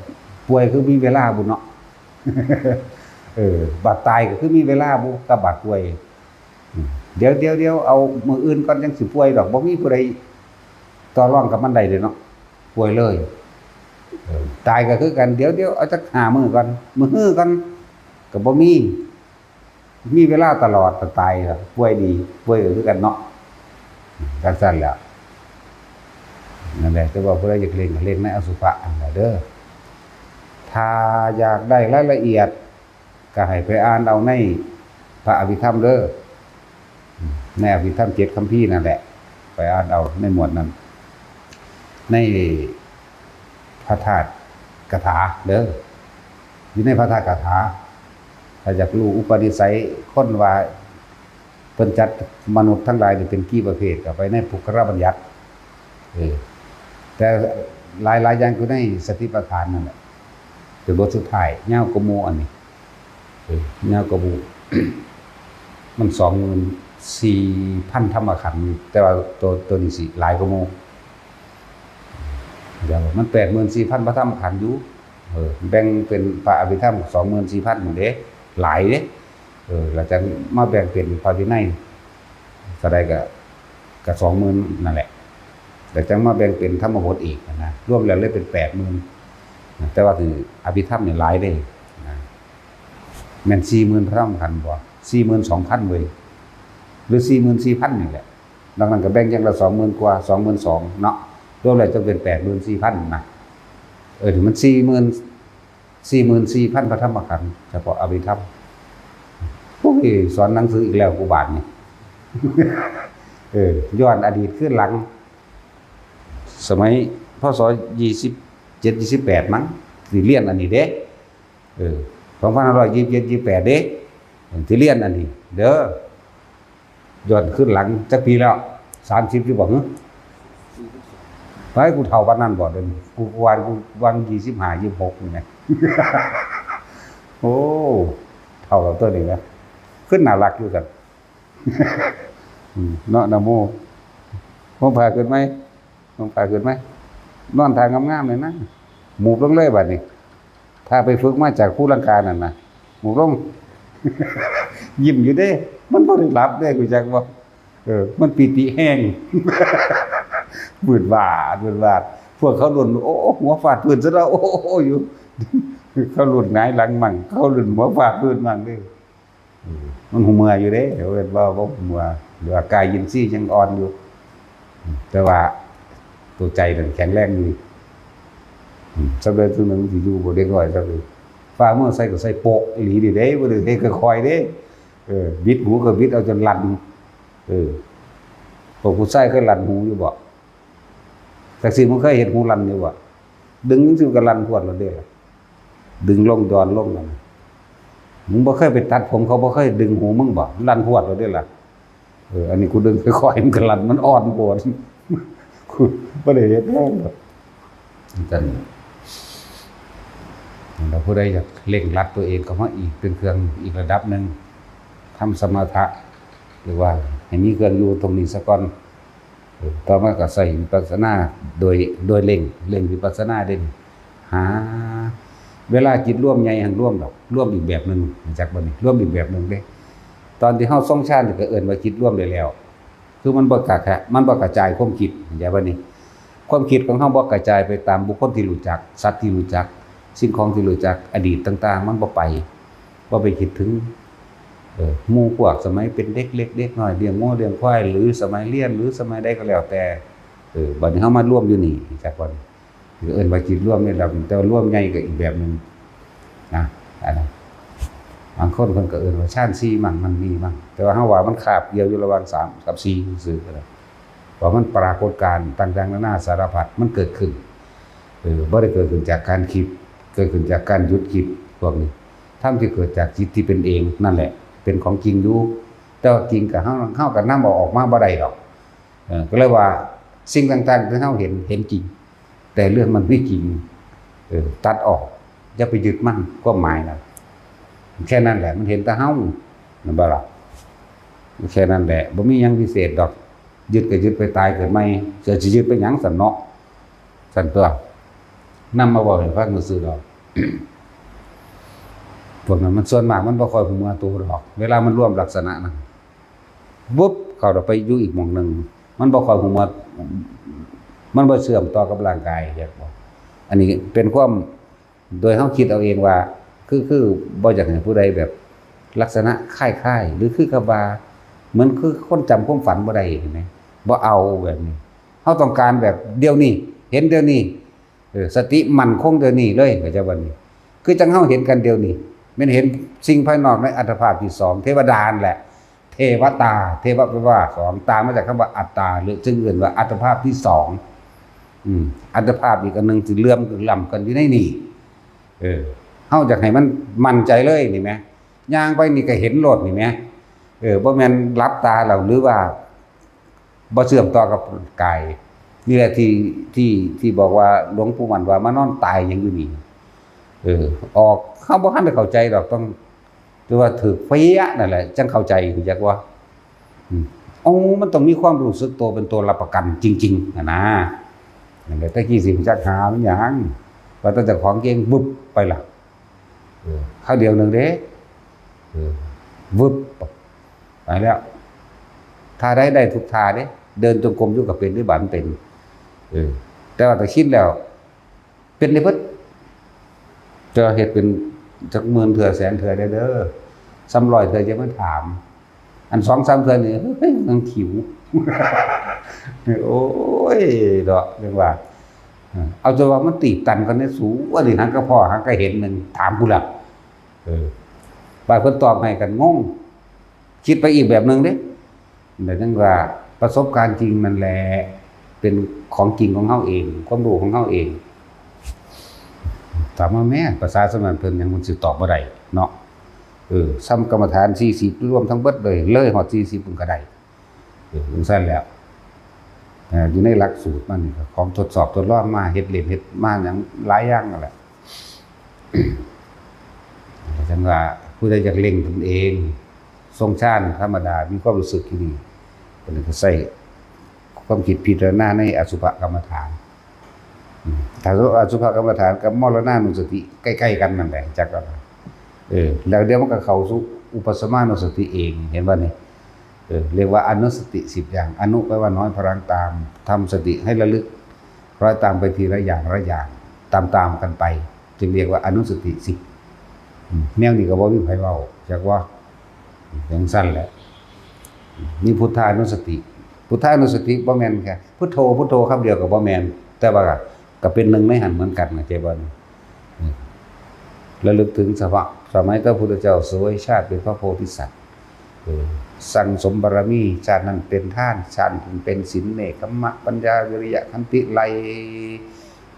ป่วยคือมีเวลาบุเนาะบัดตายก็คือมีเวลาบุกับบัดป่วยเดี๋ยวเอามื้ออื่นก่อนจังสิป่วยดอกบ่มีผู้ใดต่อรองกับมันได้เด้เนาะป่วยเลยตายก็คือกันเดี๋ยวเอาจัก5มื้อก่อนมื้อก่อนก็บ่มีเวลาตลอดแต่ตายครับป่วยดีป่วยก็คือกันเนาะจังซั่นแหละนั่นแหละแต่ว่าผู้ใดอยากเล่นในอสุภะอันใดเด้อถ้าอยากได้รายละเอียดก็ให้ไปอ่านเอาในพระอภิธรรมเด้อในอภิธรรม7คัมภีร์นั่นแหละไปอ่านเอาในหมวดนั้นในพระธาตุกถาเด้ออยู่ในพระธาตุกถาถ้าอยากรู้อุปนิสัยคนว่าเพิ่นจัดมนุษย์ทั้งหลายนี่เป็นกี่ประเภทก็ไปในพุทธบัญญัติแต่หลายอย่างอยู่ในสติปัฏฐานนั่นแหละเป็นบทสุดท้ายยาวกว่าหมู่อันนี้ยาวกว่าหมู่มัน 24,000 ธรรมขันธ์แต่ว่าตัวนี้สิหลายกว่าหมู่เดี๋ยวมัน 84,000 พระธรรมขันธ์อยู่แบ่งเป็นพระอภิธรรม 24,000 นั่นเด้หลายเด้แล้วจะมาแบ่งเป็นพระวินัยก็ได้ก็20,000นั่นแหละแต่จังมาแบ่งเป็นธรรมบทอีกนะรวมแล้วเลยเป็น 80,000แต่ว่าคืออภิธรรมนี่หลายเด้นะแม่น 40,000 พระธรรมขันธ์บ่ 42,000 เว้ยหรือ 44,000 นี่แหละดังนั้นก็แบ่งอย่างละ 20,000 กว่า 22,000 เนาะรวมแล้วจะเป็น 84,000 นะ นี่มัน44,000พระธรรมขันธ์เฉพาะอภิธรรมโอ้ยสอนหนังสืออีกแล้วกูบาดนี่ย้อนอดีตขึ้นหลังสมัยพศ27-28มั้งสิเรียนอันนี้เด้2527-28เด้สิเรียนอันนี้เด้อย้อนขึ้นหลังจักปีแล้ว30อยู่บ่หึไปกูเฒ่าปานนั้นบ่เด้อกูวัน25-26นี่ไงโอ้เฒ่ากับตัวนี้นะขึ้นน่ารักอยู่กันเนาะนะโมมองพาเกินไหมนอนทางงามๆเลยนะหมูบลงเลยบัดนี้ถ้าไปฝึกมาจากผู้ลังกานั่นนะหมูบลงยิ้มอยู่เด้มันบ่ได้หลับเด้กูจักว่ามันปิติแห้งบืดบาดพวกเขาหล่นโอ้หัวฟาดพื้นซะแล้วโอ้อยู่เขาหล่นหงายหลังมั่งเขาหล่นหัวฟาดพื้นมั่งเด้มันหูเมื่ออยู่เด้เว้นว่าบ่หูเมื่อหรือว่ากายยินซี่ยังอ่อนอยู่แต่ว่าตัวใจมันแข็งแรงอยู่สำเร็จตัวนึงสิอยู่บ่เด็กน้อยซะเลยฟ้าเมื่อใส่ก็ใส่โปะอีหลีนี่เด้บ่ได้เฮ็ดค่อยๆเด้บิดหูก็บิดเอาจนลั่นพวกผู้ชายเคยลั่นหูอยู่บ่แต่สิมันเคยเห็นหูลั่นอยู่บ่ดึงจังซี่ก็ลั่นพวดแล้วเด้ล่ะดึงลงย้อนลงนั่นมึงบ่เคยไปตัดผมเขาบ่เคยดึงหูมึงบ่ลั่นพวดแล้วเด้ล่ะอันนี้กูดึงค่อยๆมันก็ลั่นมันอ่อนโพดกูบ่ได้เฮ็ดแรงดอกจังเราผู้ใดอยากเร่งรัดตัวเองก็มาอีกเป็นเครื่องอีกระดับนึงทำสมถะหรือว่าให้มีเครื่องอยู่ตรงนี้ซะก่อนต่อมาก็ใส่วิปัสสนาโดยเร่งวิปัสสนาเด่นหาเวลาจิตร่วมใหญ่หังร่วมดอกร่วมอีกแบบนึงจากบ่นี่ร่วมอีกแบบนึงเด้ตอนที่เฮาทรงฌานก็เอิ้นว่าจิตร่วมได้แล้วคือมันบ่กระจายความคิดอย่างว่านี่ความคิดของเฮาบ่กระจายไปตามบุคคลที่รู้จักสัตว์ที่รู้จักสิ่งของที่รู้จักอดีตต่างๆมันบ่ไปคิดถึงหมู่พวกสมัยเป็นเด็กเล็กเด็กน้อยเลี้ยงงัวเลี้ยงควายหรือสมัยเรียนหรือสมัยใดก็แล้วแต่บัดนี้เฮามาร่วมอยู่นี่จากก่อนเอิ้นว่าจิตร่วมนี่ล่ะแต่ร่วมใหญ่ก็อีกแบบนึงนะอันนั้นบางคนเพิ่นก็เอิ้นว่าฌาน4มั่งมันมีมั่งแต่ว่าเฮาว่ามันคาบเดียวอยู่ระหว่าง3กับ4ซื่อๆว่ามันปรากฏการณ์ต่างๆนานาสารพัดมันเกิดขึ้นบ่ได้เกิดขึ้นจากการคิดเกิดขึ้นจากการหยุดคิดพวกนี้ธรรมที่เกิดจากจิตที่เป็นเองนั่นแหละเป็นของจริงอยู่แต่ว่าจริงกับเฮาก็นำออกมาบ่ได้ดอกก็เลยว่าสิ่งต่างๆที่เฮาเห็นจริงแต่เรื่องมันไม่จริงตัดออกอย่าไปยึดมั่นความหมายน่ะแค่นั้นแหละมันเห็นแต่เฮานั่นบ่ล่ะแค่นั้นแหละบ่มีหยังพิเศษดอกยึดก็ยึดไปตายเกิดใหม่จะสิยึดไปหยังสั่นเนาะสั่นตัวนำมาบอกให้ฟังซื่อๆดอกพวกนั้นมันส่วนมากมันบ่ค่อยหูเมื่อตัวดอกเวลามันร่วมลักษณะนั้นปุ๊บเข้าไปอยู่อีกหม่องนึงมันบ่ค่อยหูเมื่อมันบ่เชื่อมต่อกับร่างกายอยากบอกอันนี้เป็นความโดยเฮาคิดเอาเองว่าคือบ่อยากให้ผู้ใดแบบลักษณะคล้ายๆหรือคือกับว่าเหมือนคือคนจำความฝันบ่ได้เห็นมั้ยบ่เอาแบบนี้เฮาต้องการแบบเดี๋ยวนี้เห็นเดี๋ยวนี้สติมั่นคงเดี๋ยวนี้เลยก็จะว่านี้คือจังเฮาเห็นกันเดี๋ยวนี้แม่นเห็นสิ่งภายนอกในอัตภาพที่2เทวดาแหละเทวตาเทวะแปลว่า2ตามาจากคำว่าอัตตาหรือจึงอื่นว่าอัตภาพที่2อัตภาพอีกอันนึงสิเลื่อมล้ำกันอยู่ในนี่เฮาอยากให้มันมั่นใจเลยนี่แหมย่างไปนี่ก็เห็นโลดนี่แหมบ่แม่นหลับตาแล้วหรือว่าบ่เชื่อมต่อกับกายนี่แหละที่บอกว่าหลวงปู่มั่นว่ามานอนตายยังอยู่นี่ออกเฮาบ่ทันได้เข้าใจดอกต้องคือว่าถูกเฟี้ยนั่นแหละจังเข้าใจคือจักว่ามันต้องมีความรู้สึกตัวเป็นตัวรับประกันจริงๆนะนั่นแหละตะกี้สิจักหามันหยังว่าตั้งแต่ของเก่งบึบไปล่ะคราวเดียวนึงเด้วึบไปแล้วท่าได้ทุกท่าเด้เดินจงกรมอยู่กับเป็นด้วยบานเป็นแต่ว่าถ้าคิดแล้วเป็นได้เพิ่นจะเฮ็ดเป็นจักหมื่นเทื่อแสนเทื่อได้เด้อ300เทื่อจะมาถามอัน 2-3 เทื่อนี่เฮ้ยมันขิวโอ้ยดอกเรื่องว่า เอาจะว่ามันตีบตันกันในสูงว่าดิหันก็พ่อหันก็เห็นหนึ่งถามกูหลักบางคนตอบให้กันงงคิดไปอีกแบบหนึ่งเด้แต่นั่นว่าประสบการณ์จริงนั่นแหละเป็นของจริงของเฮาเองความรู้ของเฮาเองถามว่าแม่ภาษาสมัยเพิ่นยังมันสิตอบบ่ได้เนาะซ้ำกรรมฐาน40รวมทั้งเบิดเลยฮอด40เพิ่นก็ได้จังซั่นแล้วอยู่ในหลักสูตรมันของทดสอบทดลองมาเฮ็ดเล่นเฮ็ดมาหยังหลายอย่างนั่นแหละจังว่าผู้ใดอยากเล่งตนเองทรงฌานธรรมดามีความรู้สึกที่ดีเพิ่นก็ใส่ความคิดพิจารณาในอสุภกรรมฐานถ้าอสุภกรรมฐานกับมรณานุสติใกล้ๆกันนั่นแหละจักว่าแล้วเดี๋ยวมันก็เข้าสู่อุปสมานุสติเองเห็นบ่นี่เรียกว่าอนุสติ10อย่างอนุแปลว่าน้อยพลังตามทำสติให้ระลึกร้อยตามไปทีละอย่างละอย่างตามกันไปจึงเรียกว่าอนุสติ10แนวนี้ก็บ่มีไผเว้าจักว่าจังซั่นแหละนี่พุทธานุสติพุทธานุสติบ่แม่นแค่พุทโธพุทโธคำเดียวก็บ่แม่นแต่ว่าก็เป็นหนึ่งในหันเหมือนกันนะเจ้าบ่ระลึกถึงสมัยพระพุทธเจ้าเสวยชาติเป็นพระโพธิสัตว์สั่งสมบารมีชาตินั้นเป็นท่านชาติเป็นศีลเนกขัมมะปัญญาวิริยะขันติไล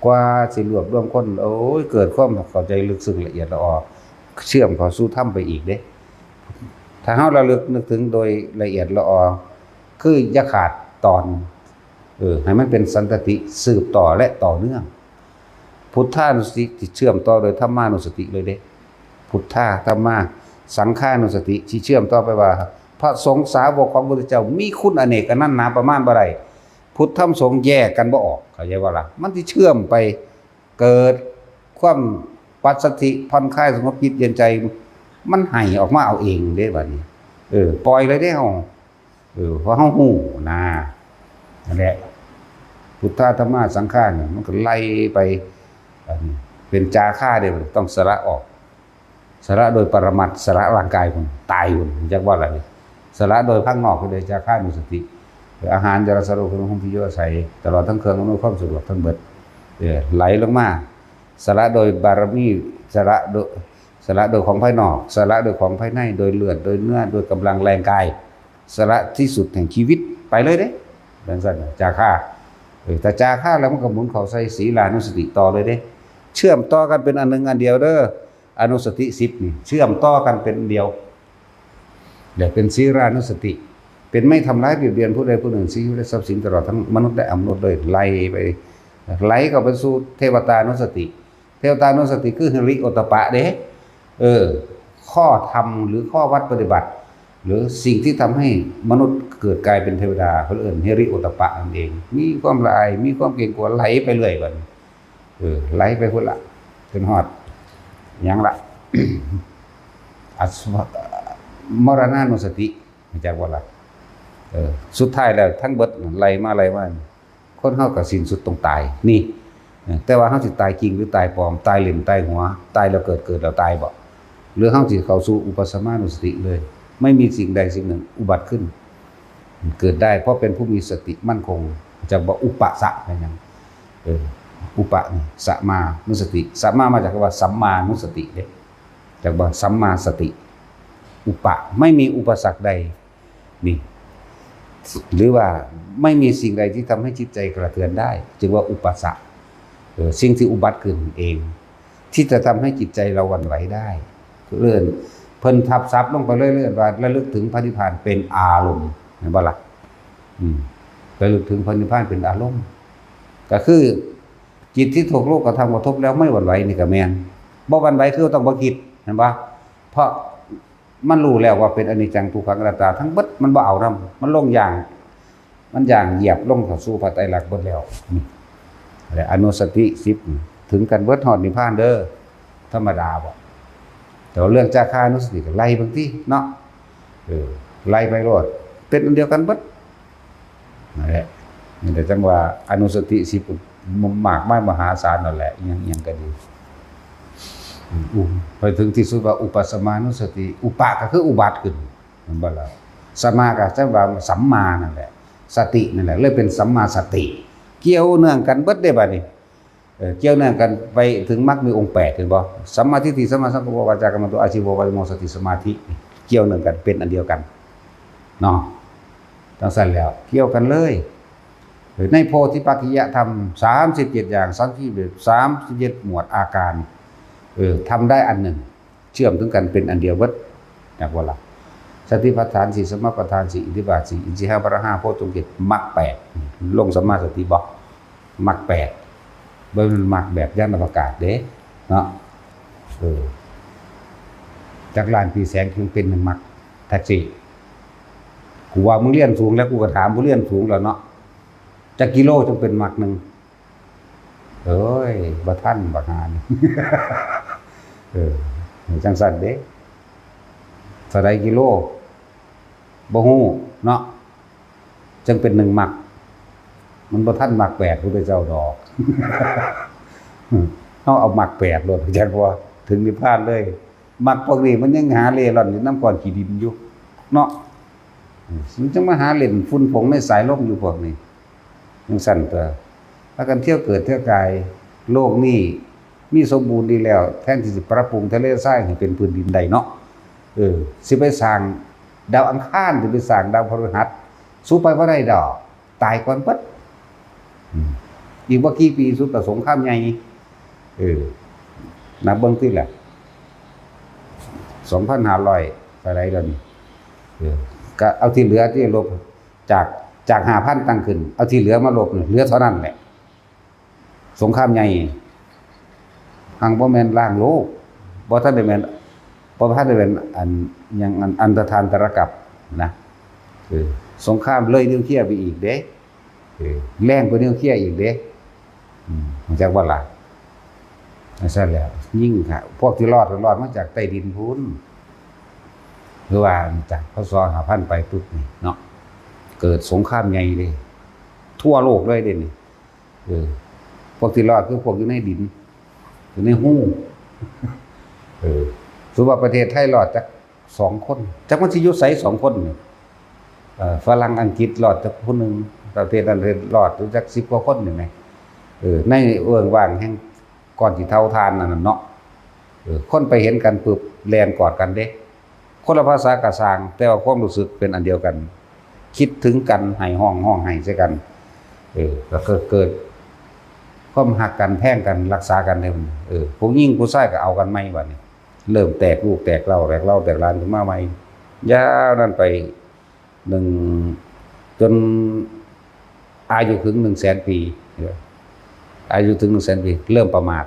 กว่าสิรวบรวมคนโอ้ยเกิดความเข้าใจลึกซึ้งละเอียดละออเชื่อมเข้าสู่ธรรมไปอีกเด้ถ้าเฮาระลึกนึกถึงโดยละเอียดละออคืออย่าขาดตอนให้มันเป็นสันตติสืบต่อและต่อเนื่องพุทธานุสติที่เชื่อมต่อโดยธรรมานุสติเลยเด้พุทธาธรรมาสังฆานุสติที่เชื่อมต่อไปว่าพระสงฆ์สาวกของพระพุทธเจ้ามีคุณอเนกอนันต์นาประมาณบ่ได้พุทธธรรมสงฆ์แยกกันบ่ออกเข้าใจว่าล่ะมันที่เชื่อมไปเกิดความปัสสัทธิผ่อนคลายสงบจิตเย็นใจมันให้ออกมาเอาเองเด้บัดนี้ปล่อยเลยเด้เฮาเพราะเฮาฮู้นะนั่นแหละพุทธธรรมะสังฆาเนี่ยมันก็ไล่ไปเป็นจาค่าเด้ต้องสละออกสละโดยปรมัตถ์สละร่างกายพุ่นตายพุ่นจักว่าอะไรสละโดยข้างนอกคือโดยจาค่านุสติอาหารจารสโรคของพิโยอาศัยตลอดทั้งเครื่องอำนวยความสะดวกทั้งเบิดไหลลงมาสละโดยบารมีสละโดยของภายนอกสละโดยของภายในโดยเลือดโดยเนื้อโดยกำลังแรงกายสละที่สุดแห่งชีวิตไปเลยเด้ดังนั้นจาค่าแต่จาค่าแล้วมันก็หมุนเข้าใส่ศีลานุสติต่อเลยเด้เชื่อมต่อกันเป็นอันหนึ่งอันเดียวเด้ออนุสติ10นี่เชื่อมต่อกันเป็นเดียวเดี๋ยวเป็นศีลานุสติเป็นไม่ทำร้ายเบียดเบียนผู้ใดผู้หนึ่งชีวิตและทรัพย์สินตลอดทั้งมนุษย์และอมนุษย์เลยไล่ไปไหลเข้าไปสู่เทวตานุสติเทวตานุสติคือหิริโอตปะเด้ข้อธรรมหรือข้อวัดปฏิบัติหรือสิ่งที่ทำให้มนุษย์เกิดกลายเป็นเทวดาเพิ่นเอิ้นหิริโอตปะนั่นเองมีความละอายมีความเกรงกลัวไหลไปเรื่อยบัดไหลไปพุ่นละจนฮอดหยังละ มรณานุสติจักว่าล่ะสุดท้ายแล้วทั้งเบิดไหลมาคนเฮาก็สิ้นสุดต้องตายนี่แต่ว่าเฮาสิตายจริงหรือตายปลอมตายเหลี่ยมตายหัวตายแล้วเกิดแล้วตายบ่หรือเฮาสิเข้าสู่อุปสมานุสติเลยไม่มีสิ่งใดสิ่งหนึ่งอุบัติขึ้นเกิดได้เพราะเป็นผู้มีสติมั่นคงจะบอกอุปสะเป็นหยังอุปนี่สมานุสติสมามาจากคำว่าสัมมานุสติเด้จากว่าสัมมาสติอุปไม่มีอุปสรรคใดนี่หรือว่าไม่มีสิ่งใดที่ทำให้จิตใจกระเทือนได้จึงว่าอุปสรรคสิ่งที่อุบัติขึ้นเองที่จะทำให้จิตใจเราหวั่นไหวได้เลื่อนเพิ่นทับซับลงไปเรื่อยๆว่าระลึกถึงพระนิพพานเป็นอารมณ์เห็นบ่ล่ะระลึกถึงพระนิพพานเป็นอารมณ์ก็คือจิตที่ถูกโลกกระทำกระทบแล้วไม่หวั่นไหวนี่ก็แม่นบ่หวั่นไหวคือต้องบ่คิดเห็นบ่เพราะมันรู้แล้วว่าเป็นอนิจจังทุกขังอนัตตาทั้งเบิดมันบ่เอานำมันลงอย่างเหยียบลงเข้าสู่พระไตรลักษณ์เบิดแล้วนี่อนุสติ10ถึงกันเบิดฮอดนิพพานเด้อธรรมดาบ่แต่เรื่องจาคานุสติก็ไล่บางทีเนาะไล่ไปโลดเป็นอันเดียวกันเบิดนั่นแหละนี่แต่จังว่าอนุสติ10มากมายมหาศาลนั่นแหละยังก็ดีไปถึงที่สุดว่าอุปสมานุสติอุปะก็คืออุบัติขึ้นมันบ่ล่ะสมาก็จังว่าสัมมานั่นแหละสตินั่นแหละเลยเป็นสัมมาสติเกี่ยวเนื่องกันเบิดได้บัดนี้ เกี่ยวเนื่องกันไปถึงมรรคมีองค์8เห็นบ่สัมมาทิฏฐิสัมมาสังกัปปะวาจากัมมันโตอาชีวะวะโมสติสมาธิเกี่ยวเนื่องกันเป็นอันเดียวกันเนาะทั้งสั้นแล้วเกี่ยวกันเลยในโพธิปักขิยธรรม37อย่าง37หมวดอาการทำได้อันหนึ่งเชื่อมถึงกันเป็นอันเดียวเบิดอย่างว่าล่ะสติปัฏฐาน4สมปัฏฐาน4อิทธิบาท4อินทรีย์5พละ5โพชฌงค์7มรรค8ลงสัมมาสติบ่มรรค8บ่เป็นมรรคแบบยานอวกาศเด้เนาะจากล้านปีแสงถึงเป็น1มรรคแท็กซี่กูว่ามึงเรียนสูงแล้วกูก็ถามผู้เรียนสูงแล้วเนาะจักกิโลจึงเป็นมรรคนึงเอ้ยบ่ทันบ่หานจังซั่นเด้เท่าใดกิโลบ่ฮู้เนาะจึงเป็น1มรรคมันบ่ทันมรรค8พุทธเจ้าดอกเฮาเอามรรค8โลดจังว่าถึงนิพพานเลยมรรคพวกนี้มันยังหาเร่ร่อนอยู่น้ำก้อนขี้ดินอยู่เนาะมันจังมาหาเล่นฝุ่นผงในสายลมอยู่พวกนี้จังซั่นตัวพากันเที่ยวเกิดเที่ยวกายโลกนี้มีสมบูรณ์ดีแล้วแทนที่สิปรับปรุงทะเลทรายให้เป็นพื้นดินใดเนาะสิไปสร้างดาวอังคารสิไปสร้างดาวพฤหัสสู้ไปบ่ได้ดอกตายก่อนเบิดอีกบ่กี่ปีสุดแต่สงครามใหญ่นับเบิ่งติแหละ2,500อะไรเดี๋ยวนี้ก็เอาที่เหลือที่ลบจาก 5,000 ตั้งขึ้นเอาที่เหลือมาลบเหลือเท่านั้นแหละสงครามใหญ่หังบ่แม่นล้างโลกบ่ทันได้แม่นบ่ทันได้เป็นอันยังอันตรธานตรกับนะสงครามเลยนิวเคลียร์ไปอีกเด้แรงกว่านิวเคลียร์อีกเด้มันจักว่าล่ะนั่นแหละยิ่งค่ะพวกที่รอดมาจากใต้ดินพุ้นหรือว่าจากพศ5,000ไปปุ๊บนี่เนาะเกิดสงครามใหญ่เลยทั่วโลกเลยเด้นี่พวกที่รอดคือพวกอยู่ในดินอยู่ในหู้สมมุติว่าประเทศไทยรอดจาก2คนจักมันสิอยู่ไส2คนฝรั่งอังกฤษรอดจากคนนึงประเทศนั้นรอดจาก10กว่าคนนี่แหมในเอื้องว่างแห่งก่อนสิเท่าทานนั่นเนาะคนไปเห็นกันปึ๊บแล่นกอดกันเด้คนละภาษากะสร้างแต่ว่าความรู้สึกเป็นอันเดียวกันคิดถึงกันให้ห้องให้ใส่กันแล้วก็เกิดความหักกันแพงกันรักษากันได้ผู้หญิงผู้ชายก็เอากันใหม่บัดนี้เริ่มแตกลูกแตกเล่าแตกหลานขึ้นมาใหม่ยาวนั่นไปจนอายุถึง 100,000 ปีอายุถึง 100,000 ปีเริ่มประมาท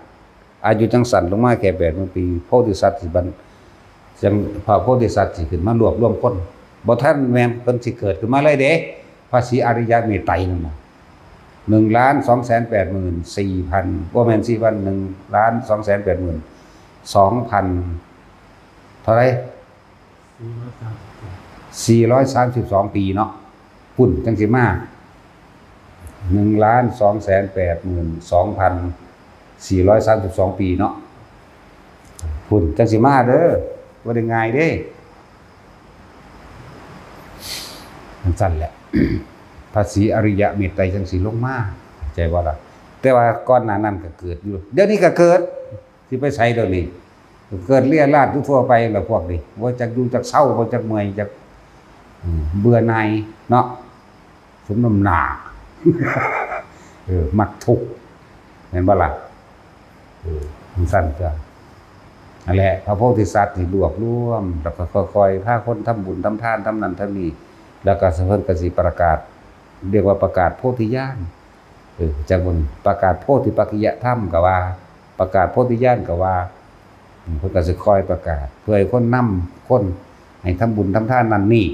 อายุจังสั่นลงมาแค่80,000 ปีโพธิสัตว์สิบันจังพระโพธิสัตว์สิขึ้นมารวบรวมคนบ่ทันแม่นเพิ่นสิเกิดขึ้นมาเลยเด้พระศรีอริยเมตไตรนั่นน่ะ1,284,000บ่แม่น 4,000 1,282,000 เท่าไหร่432 ปีเนาะพุ่นจังสิมา1,282,432 ปีเนาะพุ่นจังสิมาเด้อบ่ได้ง่ายเด้มันสั่นแหละ พระศรีอริยเมตไตรจังสิลงมาใจว่าล่ะแต่ว่าก่อนหน้านั้นก็เกิดอยู่เดี๋ยวนี้ก็เกิดสิไปไสเดี๋ยวนี้เกิดเรี่ยราดทั่วไปแล้วพวกนี้บ่จักอยู่จักเศร้าบ่จักเมื่อยจักเบื่อหน่ายเนาะสมน้ำหน้ามักทุกข์เห็นบ่ล่ะมันสั่นจ้ะนั่นแหละพระโพธิสัตว์นี่รวบรวมแล้วก็ค่อยๆพาคนทำบุญทำทานทำนั้นทำนี้แล้วก็เพิ่นก็สิประกาศเรียกว่าประกาศโพธิญาณจากบนประกาศโพธิปักขิยธรรมก็ว่าประกาศโพธิญาณก็ว่าเพิ่นก็สิคอยประกาศเพื่อให้คนนำคนให้ทำบุญทำทานนั่นนี่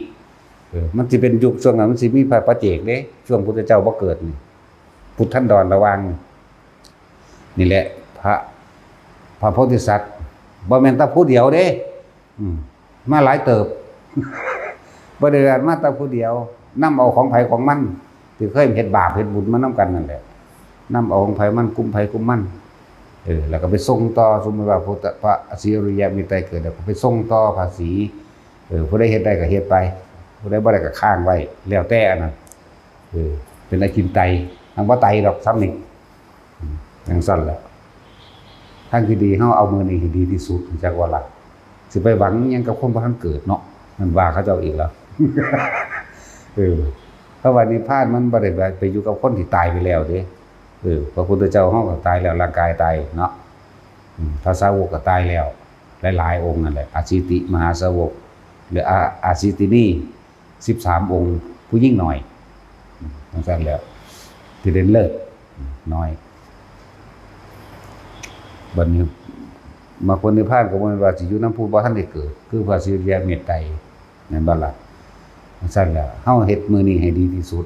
มันสิเป็นยุคช่วงนั้นมันสิมีพระปัจเจกเด้ช่วงพุทธเจ้าบ่เกิดนี่พุทธันดรระวังนี่แหละพระโพธิสัตว์บ่แม่นแต่ผู้เดียวเด้มาหลายเติบบ่ได้มาแต่ผู้เดียวนำเอาของไผของมันที่เคยเฮ็ดบาปเฮ็ดบุญมานำกันนั่นแหละนำเอาของไผมันกุมไผกุมมันแล้วก็ไปส่งต่อสมมุติว่าพระศรีอริยเมตไตรเกิดแล้วก็ไปส่งต่อภาษีผู้ใดเฮ็ดได้ก็เฮ็ดไปผู้ใดบ่ได้ก็ค้างไว้แล้วแต่อันนั้นเป็นอาจินไตยทางบ่ไตดอกซ้ำนี่ อย่างสั้นแหละทางที่ดีเฮาเอามือนี้ให้ดีที่สุดจากว่าล่ะสิไปหวังหยังกับคนบ่ทันเกิดเนาะมันว่าเขาเจ้าอีกแล้ว เพราะว่านิพพานมันบ่ได้ไปอยู่กับคนที่ตายไปแล้วเด้พระพุทธเจ้าเฮาก็ตายแล้วร่างกายตายเนาะพระสาวกก็ตายแล้วหลายๆองค์นั่นแหละอาสิติมหาสาวกหรืออาสิตินี13องค์ผู้ยิ่งหน่อยจังซั่นแล้วที่เด่นเลิศน้อยบัดนี้มาคนนิพพานก็บ่แม่นว่าสิอยู่นำผู้บ่ทันได้เกิดคือพระสิริยเมตไตรนั่นบ่ล่ะจังซั่นแล้วเฮาเฮ็ดมื้อนี้ให้ดีที่สุด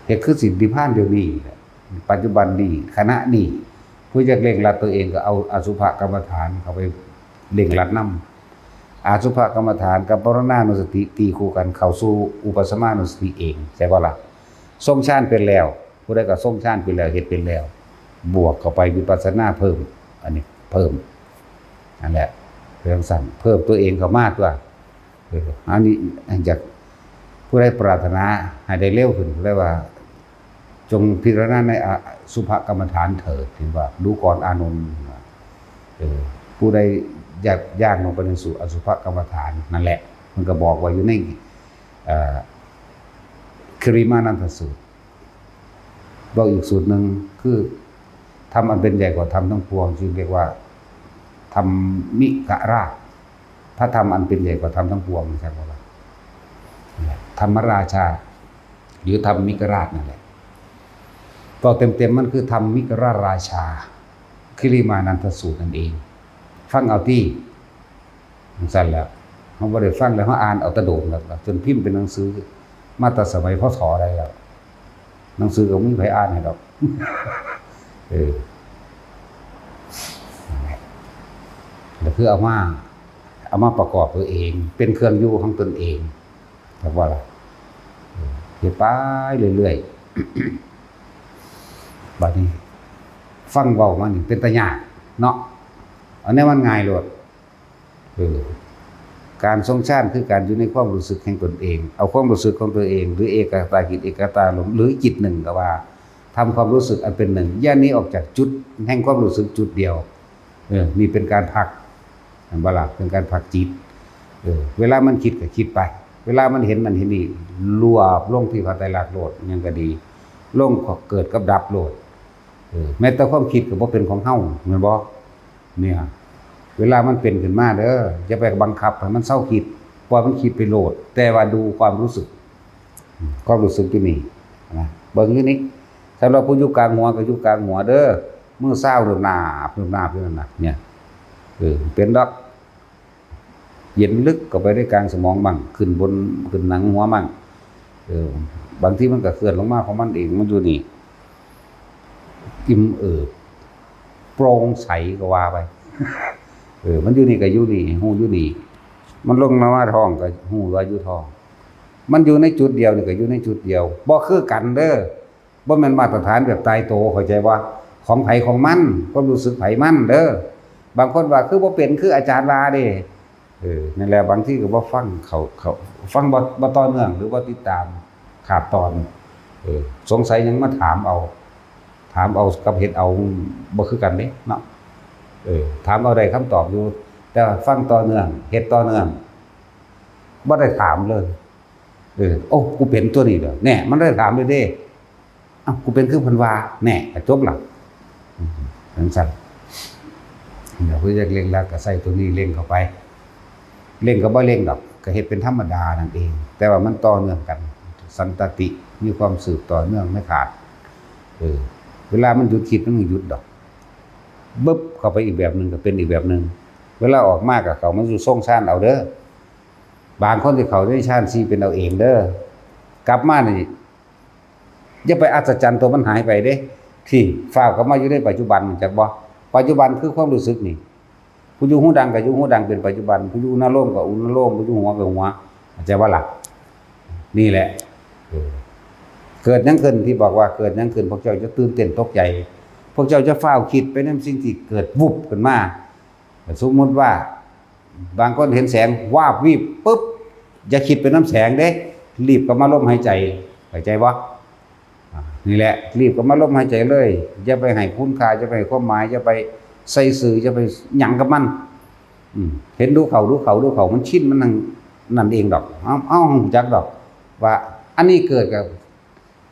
เฮ็ดคือสินิพพานเดี๋ยวนี้ปัจจุบันนี้ขณะนี้ผู้อยากเร่งรัดตัวเองก็เอาอสุภกรรมฐานเข้าไปเร่งรัดนำอสุภกรรมฐานกับปรณานุสติตีคู่กันเข้าสู่อุปสมานุสติเองใช่บ่ล่ะทรงฌานเป็นแล้วผู้ใดก็ทรงฌานเป็นแล้วเฮ็ดเป็นแล้วบวกเข้าไปวิปัสสนาเพิ่มอันนี้เพิ่มนั่นแหละเรื่องสั่นเพิ่มตัวเองเข้ามาตัวอันนี้อยากผู้ใดปรารถนาให้ได้เร็วขึ้นเรียกว่าจงพิจารณาในสุภกรรมฐานเถิดถึงว่าดูก่อนอานนท์ผู้ใดอยากย่างลงไปในสู่อสุภกรรมฐานนั่นแหละมันก็บอกว่าอยู่ในคริมานันทสูตรบอกอีกสูตรหนึ่งคือทำอันเป็นใหญ่กว่าธรรมทั้งปวงจึงเรียกว่าธรรมมิกราชถ้าทำอันเป็นใหญ่กว่าธรรมทั้งปวงใช่ไหมล่ะธรรมราชาหรือธรรมมิกราชนั่นแหละต่อเต็มๆมันคือธรรมมิกราชาคริมานันทสูตรนั่นเองฟังเอาที่สั้นแล้วเขาบ่ได้ฟังแล้วเขาอ่านเอาตะโดดแล้วจนพิมพ์เป็นหนังสือมาแต่สมัยพศอะไรแล้วหนังสือก็ไม่มีใครอ่านให้ดอกแล้วคือเอามาประกอบตัวเองเป็นเครื่องอยู่ของตนเองแต่ว่าล่ะเฮ็ดไปเรื่อยๆบัดนี้ฟังเว้ามันเป็นตาญาเนาะอันนี้มันง่ายโลดการทรงฌานคือการอยู่ในความรู้สึกแห่งตนเองเอาความรู้สึกของตัวเองหรือเอกตาจิตเอกตาลมหรือจิตหนึ่งก็ว่าทำความรู้สึกอันเป็นหนึ่งแยกนี้ออกจากจุดแห่งความรู้สึกจุดเดียวนี่เป็นการพักบาลาเป็นการพักจิตเวลามันคิดก็คิดไปเวลามันเห็นนี่รวบลงที่พระไตรลักษณ์โลดยังก็ดีลงเกิดกับดับโลดแม้แต่ความคิดก็บ่เป็นของเฮาแม่นบ่เนี่ยเวลามันเป็นขึ้นมาเด้ออย่าไปบังคับให้มันเศร้าคิดปล่อยมันคิดไปโลดแต่ว่าดูความรู้สึกอยู่นี่นะเบิ่งอยู่นี่สำหรับผู้อยู่กลางหัวก็อยู่กลางหัวเด้อมือเศร้าเริ่มหนาบอยู่นั่นน่ะเนี่ยเป็นดอกเย็นลึกก็ไปได้กลางสมองมั่งขึ้นบนขึ้นหนังหัวมั่งบางทีมันก็เคลื่อนลงมาของมันเองมันอยู่นี่อิ่มโปร่งใสก็ว่าไปมันอยู่นี่ก็อยู่นี่หูอยู่นี่มันลงมาท้องก็หูว่าอยู่ท้องมันอยู่ในจุดเดียวนี่ก็อยู่ในจุดเดียวบ่คือกันเด้อบ่แม่นมาตรฐานแบบตายโตเข้าใจว่าของไผของมันความรู้สึกไผมันเด้อบางคนว่าคือบ่เป็นคืออาจารย์ว่าเด้นั่นแหละบางทีก็บ่ฟังเขาฟังบ่ต่อเนื่องหรือบ่ติดตามขาดตอนสงสัยยังมาถามเอากับเฮ็ดเอาบ่คือกันเด้เนาะถามเอาได้คำตอบอยู่แต่ฟังต่อเนื่องเฮ็ดต่อเนื่องบ่ได้ถามเลยโอ้กูเป็นตัวนี้เด้อแน่มันได้ถามเลยเด้อ้าวกูเป็นคือเพิ่นว่าแน่ก็จบล่ะจังซั่นเดี๋ยวเพิ่นอยากเร่งรัดก็ใส่ตัวนี้เร่งเข้าไปเร่งก็บ่เร่งดอกก็เฮ็ดเป็นธรรมดานั่นเองแต่ว่ามันต่อเนื่องกันสันตติมีความสืบต่อเนื่องไม่ขาดเวลามันหยุดคิดมันหยุดดอกบึ๊บเข้าไปอีกแบบนึงก็เป็นอีกแบบนึงเวลาออกมาก็เขามันอยู่ทรงฌานเอาเด้อบางคนที่เขาได้ฌาน4เป็นเอาเองเด้อกลับมานี่อย่าไปอัศจรรย์ตัวมันหายไปเด้ที่ฟ้าวกลับมาอยู่ในปัจจุบันจักบ่ปัจจุบันคือความรู้สึกนี่ผู้อยู่หูดังก็อยู่หูดังเป็นปัจจุบันผู้อยู่อุณโลมก็อุณโลมผู้อยู่หัวก็หัวเข้าใจบ่ล่ะนี่แหละเกิดยังขึ้นที่บอกว่าเกิดยังขึ้นพวกเจ้าจะตื่นเต้นตกใจพวกเจ้าจะฟ้าวคิดไปนำสิ่งที่เกิดวุบขึ้นมาสมมุติว่าบางคนเห็นแสงวาบวิบปึ๊บอย่าคิดเป็นน้ำแสงเด้รีบกลับมาลมหายใจเข้าใจบ่ นี่แหละรีบก็มาลมหายใจเลยอย่าไปให้คุณค่าอย่าไปให้ความหมายอย่าไปใส่สื่ออย่าไปหยั่งกับมันเห็นดูเขามันชินมันนั่นเองดอกเอาจักดอกว่าอันนี้เกิดกับ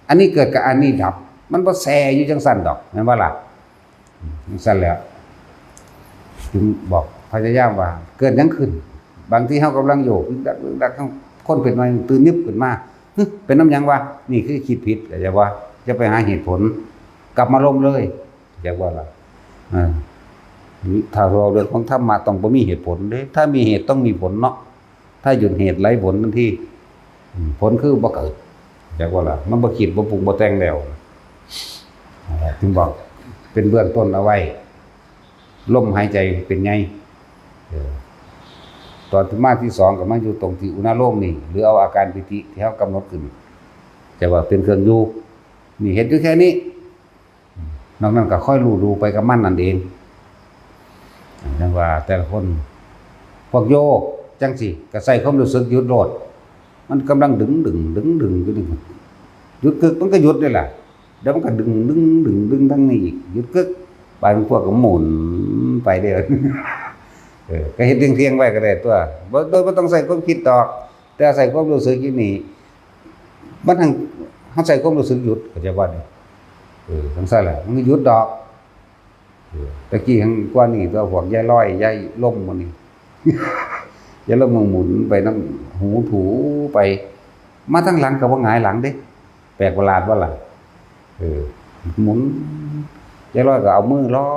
อันนี้ดับมันบ่แซ่อยู่จังซั่นดอกแม่นบ่ล่ะจังซั่นแล้วถึงบอกพยายามว่าเกิดหยังขึ้นบางทีเฮากำลังโยกดักคนเป็นมาตื่นนึบขึ้นมาเป็นน้ำหยังวะนี่คือคิดผิดก็จะว่าจะไปหาเหตุผลกลับมาลมเลยอยากว่าล่ะถ้าเราเรื่องของธรรมะต้องบ่มีเหตุผลเด้ถ้ามีเหตุต้องมีผลเนาะถ้าหยุดเหตุไร้ผลทันทีผลคือบ่เกิดอยากว่าล่ะมันบ่คิดบ่ปรุงบ่แต่งแล้วถึงบอกเป็นเบื้องต้นเอาไว้ลมหายใจเป็นไงตอนที่มาที่2ก็มาอยู่ตรงที่อุณาโลมนี่หรือเอาอาการปิติที่เฮากำหนดขึ้นจะว่าเป็นเครื่องอยู่นี่เห็นอยู่แค่นี้นอกนั้นก็ค่อยรู้ไปกับมันนั่นเองจังว่าแต่ละคนพวกโยกจังสิก็ใส่ความรู้สึกหยุดโลดมันกำลังดึงอยู่นี่หยุดกึกมันก็หยุดนี่แหละเดี๋ยวมันก็ดึงทั้งนี้อีกหยุดกึกบางพวกก็หมุนไปเด้อก็เฮ็ดเที่ยงไว้ก็ได้ตัวโดยบ่ต้องใส่ความคิดดอกแต่ใส่ความรู้สึกอยู่นี่มันทั้งเฮาใส่ความรู้สึกหยุดก็จะว่านี่จังซั่นแหละมันก็หยุดดอกตะกี้หังกว่านี่ตัวพวกยายลอยยายล่มมื้อนี้ยายล่มหมุนไปน้ำหูถูไปมาทั้งหลังก็บ่หงายหลังเด้แปลกประหลาดบ่ล่ะหมุนยายลอยก็เอามือลอ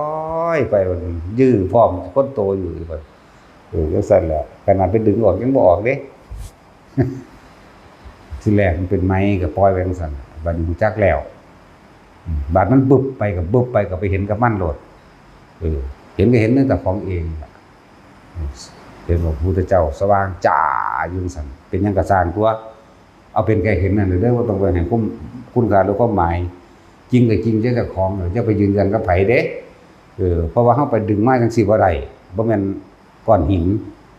ยไปยื้อพร้อมคนโตอยู่บัดจังซั่นแหละขนาดไปดึงออกยังบ่ออกเด้ทีแรกมันเป็นไม้ก็ปล่อยไว้จังซั่นบัดนี้รู้จักแล้วบาดมันบึบไปก็ไปเห็นกับมันโลดเห็นก็เห็นเนื่องจากของเองเห็นว่าพระพุทธเจ้าสว่างจ้าอยู่จังซั่นเป็นหยังก็สร้างตัวเอาเป็นแค่เห็นนั่นเด้อบ่ต้องไปให้คุณค่าหรือความหมายจริงก็จริงเจ้าของจะไปยืนยันกับไผเด้เพราะว่าเฮาไปดึงมาจังซี่บ่ได้บ่แม่นก้อนหิน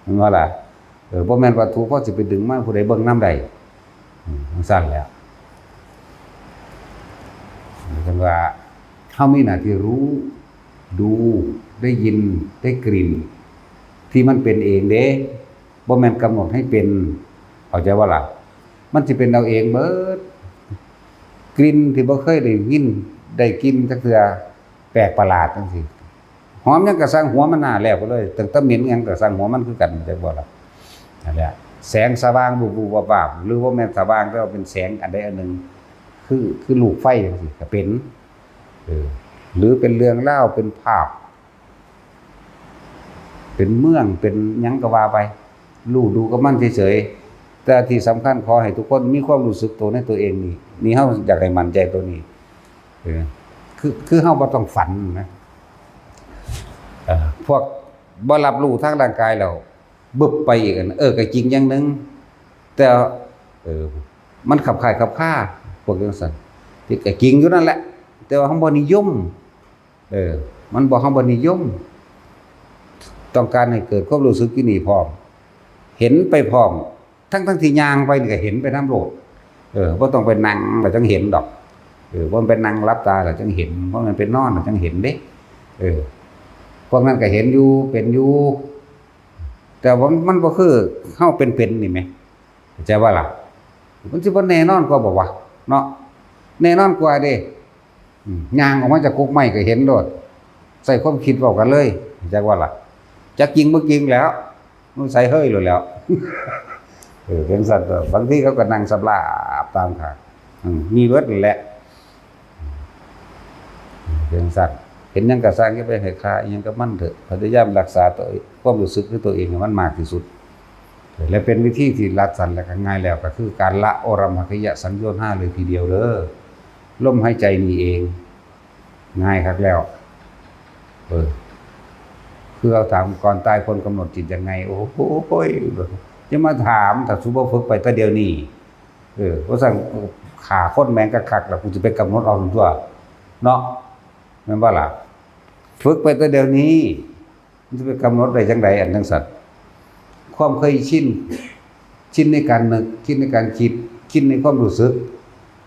แม่นว่าล่ะบ่แม่นวัตถุพอสิไปดึงมาผู้ใดเบิ่งนำได้จังซั่นแหละจังว่าเฮามีหน้าที่รู้ดูได้ยินได้กลิ่นที่มันเป็นเองเด้บ่แม่นกำหนดให้เป็นเข้าใจว่าล่ะมันสิเป็นเอาเองเบิดกลิ่นที่บ่เคยได้ยินได้กินจักเทื่อแปลกประหลาดจังซี่หอมหยังก็สร้างหัวมันหน้าแล้วก็เลยตั้งแต่เหม็นหยังก็สร้างหัวมันคือกันจังบ่ล่ะนั่นแหละแสงสว่างบูบๆวาบๆหรือว่าแม่นสว่างแต่ว่าเป็นแสงอันใดอันหนึ่งคือลูกไฟจังซี่ก็เป็นหรือเป็นเรื่องเล่าเป็นภาพเป็นเมืองเป็นหยังก็ว่าไปดูกับมันเฉยๆแต่ที่สำคัญขอให้ทุกคนมีความรู้สึกตัวในตัวเองนี่เฮาอยากให้มั่นใจตัวนี้คือเฮาบ่ต้องฝันนะพวกบ่รับรู้ทางร่างกายแล้วบึบไปอีกก็จริงอย่างนึงแต่มันขับข่ายขับค่าพวกจังซั่นที่ก็จริงอยู่นั่นแหละแต่ว่าเฮาบ่นิยมมันบ่เฮาบ่นิยมต้องการให้เกิดความรู้สึกอยู่นี่พร้อมเห็นไปพร้อมทั้งที่ย่างไปนี่ก็เห็นไปนำโลดบ่ต้องไปนั่งแล้วจังเห็นดอกบ่เป็นนั่งหลับตาแล้วจังเห็นเพราะมันเป็นนอนแล้วจังเห็นเด้พวกนั้นก็เห็นอยู่เป็นอยู่แต่ว่ามันบ่คือเฮาเป็นนี่แหมเข้าใจว่าล่ะมันสิบ่แน่นอนกว่าบ่วะเนาะแน่นอนกว่าเด้ย่างออกมาจากกุ๊กไม้ก็เห็นโดดใส่ความคิดเว้ากันเลยเข้าใจว่าล่ะจักจริงบ่จริงแล้วมันใส่เฮ้ยโลดแล้วเป็นสัตว์บางทีเขาก็นั่งสำราบตามทางมีเบิดนั่นแหละเป็นสัตว์เห็นหยังก็สร้างอย่าไปให้ค่าอีหยังก็มันเถอะพยายามรักษาตัวความรู้สึกของตัวเองให้มันมากที่สุดและเป็นวิธีที่รัดสั้นและก็ง่ายแล้วก็คือการละอรมหยสัญโยชน์5เลยทีเดียวเด้อลมหายใจนี่เองง่ายครับแล้วคือเอาถามก่อนตายคนกำหนดจิตยังไงโอ้โหจะมาถามถ้าสุบ่ฝึกไปแต่เดียวนี้เพราะสั่งขาคนแมงกะคักแล้วกูจะไปกำหนดเอาตัวเนาะแม่นบ่ล่ะฝึกไปแต่เดียวนี้มันจะไปกำหนดได้จังไดอันจังสัตว์ความเคยชินในการนึกชินในการคิดในความรู้สึก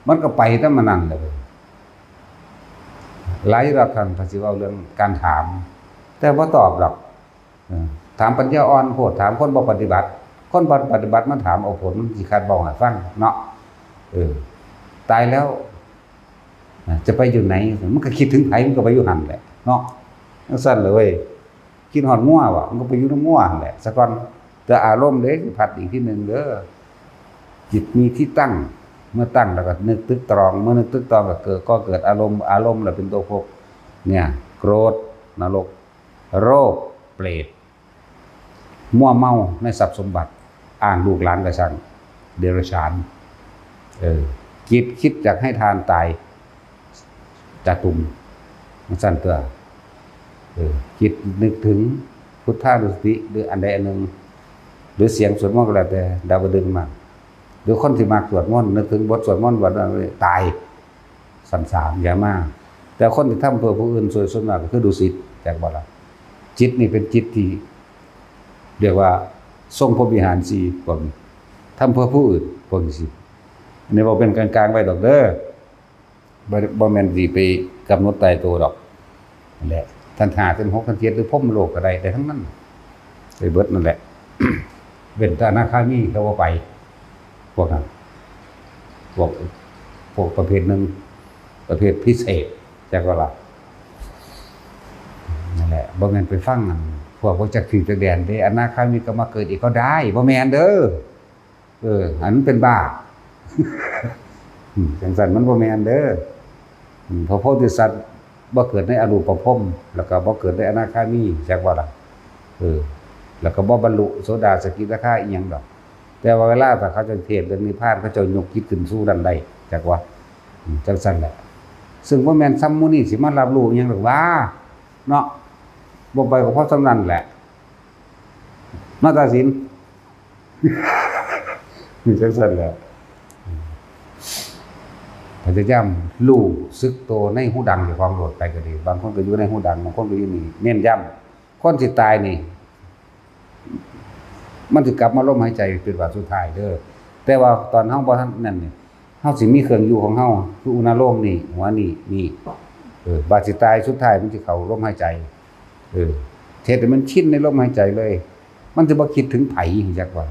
มันก็ไปแต่มันนั่นเลย หลายรอบท่านพระสิเว้าเรื่องการถาม แต่บ่ตอบหรอกถามปัญญาอ่อนโพดถามคนบ่ปฏิบัติคนบ่ปฏิบัติมาถามเอาผลสิคาดเว้าให้ฟังเนาะตายแล้วจะไปอยู่ไหนมันก็คิดถึงไผมันก็ไปอยู่หั่นแหละเนาะจังซั่นเลยเว้ยคิดฮอดงัวว่ะมันก็ไปอยู่นำงัวหั่นแหละซะก่อนแต่อารมณ์เด้สิพัดอีกที่นึงเด้อจิตมีที่ตั้งเมื่อตั้งแล้วก็นึกตึกตรองเมื่อนึกตึกตรองก็เกิดอารมณ์แล้วเป็นตัวพวกเนี่ยโกรธนรกโรคเปรตมั่วเมาในทรัพย์สมบัติอ้างลูกหลานกระชังเดรัจฉานจิตคิดอยากให้ทานตายจะตุ่มมันสั่นตัวจิตนึกถึงพุทธานุสติหรืออันใดอันหนึ่งหรือเสียงสวดมนต์ก็แล้วแต่ดาวดึงมาหรือคนที่มาสวดมนต์นึกถึงบทสวดมนต์วันนั้นตายสันสามอย่ามากแต่คนที่ทำเพื่อผู้อื่นส่วนมากก็คือดุสิตจากบ่ละจิตนี่เป็นจิตที่เรียกว่าทรงพรหมวิหารสี่พวกนี้ทำเพื่อผู้อื่นพวกนี้สิอันนี้บ่เป็นกลางๆไว้ดอกเด้อบ่แม่นสิไปกำหนดตายตัวดอกนั่นแหละท่านหาเป็น6ท่าน7หรือพรหมโลกก็ได้ทั้งนั้นไปเบิดนั่นแหละ เว้นแต่อนาคามีเขาบ่ไปพวกนั้นพวกประเภทนึงประเภทพิเศษจากว่าล่ะนั่นแหละบ่แม่นไปฟังพวกจักถือจักแดนเด้อนาคามีก็มาเกิดอีกก็ได้บ่แม่นเด้ออันนั้นเป็นบ้าจังซั่นมันบ่แม่นเด้อพระโพธิสัตว์บ่เกิดในอรูปภพแล้วก็บ่เกิดในอนาคามีจากว่าล่ะแล้วก็บ่บรรลุโสดาสกิทาคาอีหยังดอกแต่ว่าเวลาถ้าเขาจะเทศน์เรื่องนิพพานเขาจะยกจิตขึ้นสู่ดันใดจากว่าจังซั่นแหละซึ่งบ่แม่นซ้ำหมู่นี้สิมารับรู้อีหยังดอกว่าเนาะบ่ไปก็เพราะสำนั้นแหละมาตัดสินมีจังซั่นแหละพยายามรู้สึกตัวในหูดังที่ความโลดไปก็ดีบางคนก็อยู่ในหูดังบางคนก็อยู่นี่เน้นย้ำคนสิตายนี่มันสิกลับมาลมหายใจเป็นว่าสุดท้ายเด้อแต่ว่าตอนเฮาบ่ทันนั่นนี่เฮาสิมีเครื่องอยู่ของเฮาคืออุณโลมนี่หัวนี่บาดสิตายสุดท้ายมันสิเข้าลมหายใจเทศให้มันชินในลมหายใจเลยมันสิบ่คิดถึงไผจักว่า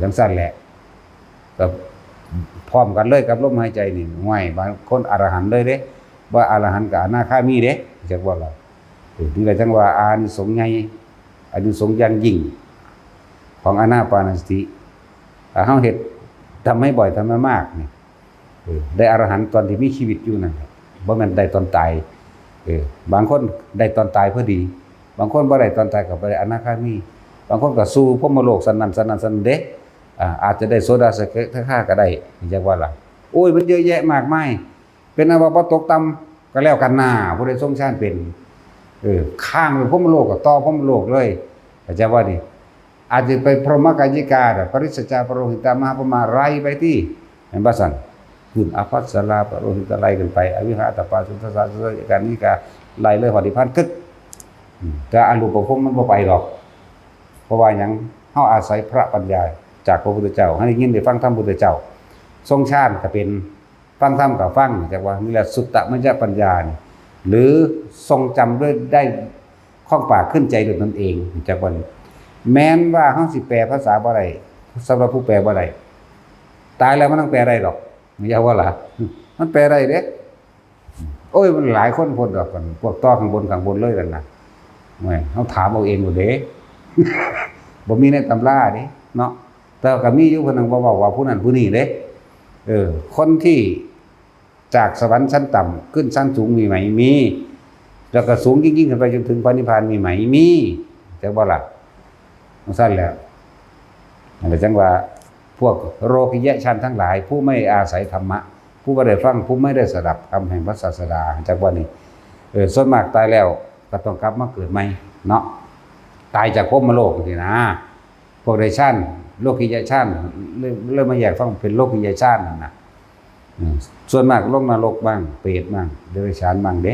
จังซั่นแหละก็พร้อมกันเลยกับลมหายใจนี่ห่วยบางคนอรหันต์เลยเด้ว่าอรหันต์กับอนาคามีเด้จักว่าล่ะนี่แหละจังว่าอานิสงส์ใหญ่อานิสงส์อย่างยิ่งของอานาปานสติเฮาเฮ็ดทำให้บ่อยทำให้มากนี่ได้อรหันต์ตอนที่มีชีวิตอยู่นั่นบ่แม่นได้ตอนตายบางคนได้ตอนตายพอดีบางคนบ่ได้ตอนตายก็บ่ได้อนาคามีบางคนก็สู่พรหมโลกสันนั้นเด้อาจจะได้โสดาสกิทาคาก็ได้จักว่าล่ะโอ้ยมันเยอะแยะมากมายเป็นอวบ่ตกต่ำก็แล้วกันหน้าผู้ใดทรงชาติเป็นข้างไปพรหมโลกก็ต่อพรหมโลกเลยเข้าใจว่านี่อาจจะไปพรหมกายิกาปริสจาปโรหิตามหาปมาไล่ไปที่เห็นบ่ซั่นขึ้นอภัสสราปโรหิตไล่กันไปอวิหาตปาสุทธสาสุการนิกาไล่เลยหอดิพันกึกแต่อรูปภพมันบ่ไปหรอกเพราะว่าหยังเฮาอาศัยพระปัญญาจากพระพุทธเจ้าให้ได้ยินได้ฟังธรรมพุทธเจ้าทรงชาติก็เป็นฟังธรรมก็ฟังจากว่านี่แหละสุตตมัญญปัญญานี่หรือทรงจำด้วยได้คล่องปากขึ้นใจด้วยตนเองจากว่าแม้นว่าเฮาสิแปลภาษาบ่ได้สำหรับผู้แปลบ่ได้ตายแล้วมันต้องแปลได้หรอกอย่าว่าล่ะมันแปลได้เด้โอ้ยมันหลายคนพ้นดอกกันพวกต่อข้างบนเลยนั่นน่ะแม่เฮาถามเอาเองบ่เด้ บ่มีในตำราเด้เนาะแต่ก็มีอยู่คนนึงบ่ว่าผู้นั้นผู้นี้เด้คนที่จากสวรรค์ชั้นต่ำขึ้นชั้นสูงมีไหมมีแล้วก็สูงยิ่งขึ้นไปจนถึงพระนิพพานมีไหมมีแต่บ่ล่ะมันสั้นแล้วนั่นแหละจังว่าพวกโลกิยะชั้นทั้งหลายผู้ไม่อาศัยธรรมะผู้บ่ได้ฟังผู้ไม่ได้สดับคำแห่งพระศาสดาจังว่านี่ส่วนมากตายแล้วก็ต้องกลับมาเกิดใหม่เนาะตายจากภพโลกนี่นะพวกเดรัจฉานโลกิยะชั้นเริ่มมาแยกฟังเป็นโลกิยะชั้นนั่นน่ะส่วนมากลงนรกบ้างเปรตบ้างเดรัจฉานบ้างเด้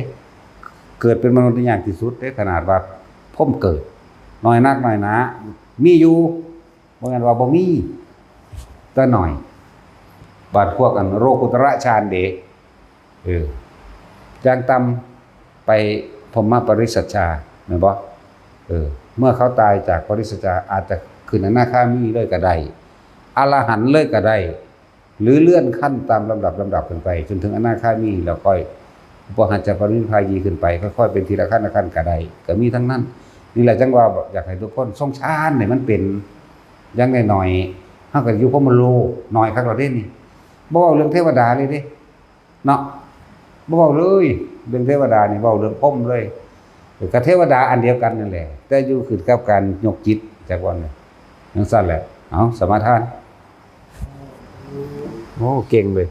เกิดเป็นมนุษย์ยากที่สุดได้ขนาดว่าพมเกิดน้อยนักน้อยหนามีอยู่บ่แม่นว่าบ่มีแต่น้อยบาดพวกอันโลกุตระฌานเด้ อย่างต่ำไปพรหมปริสัชชาแม่นบ่เมื่อเขาตายจากปริสัชชาอาจจะขึ้นอนาคามีเลยก็ได้อรหันต์เลยก็ได้หรือเลื่อนขั้นตามลำดับขึ้นไปจนถึงอนาคามีแล้วค่อยอุปหัจจปรินิพพายีขึ้นไปค่อยๆเป็นทีละขั้นก็ได้ก็มีทั้งนั้นนี่แหละจังว่าอยากให้ทุกคนทรงฌานให้มันเป็นอย่างน้อยๆเฮาก็อยู่พรหมโลกน้อยคักเราเด้นี่บ่เว้าเรื่องเทวดาเลยเด้เนาะบ่เว้าเลยเรื่องเทวดานี่เว้าเรื่องพรหมเลยก็เทวดาอันเดียวกันนั่นแหละแต่อยู่ขึ้นกับการยกจิตจากวันนี้จังซั่นแหละเอาสมาทานโอ้เก่งเลย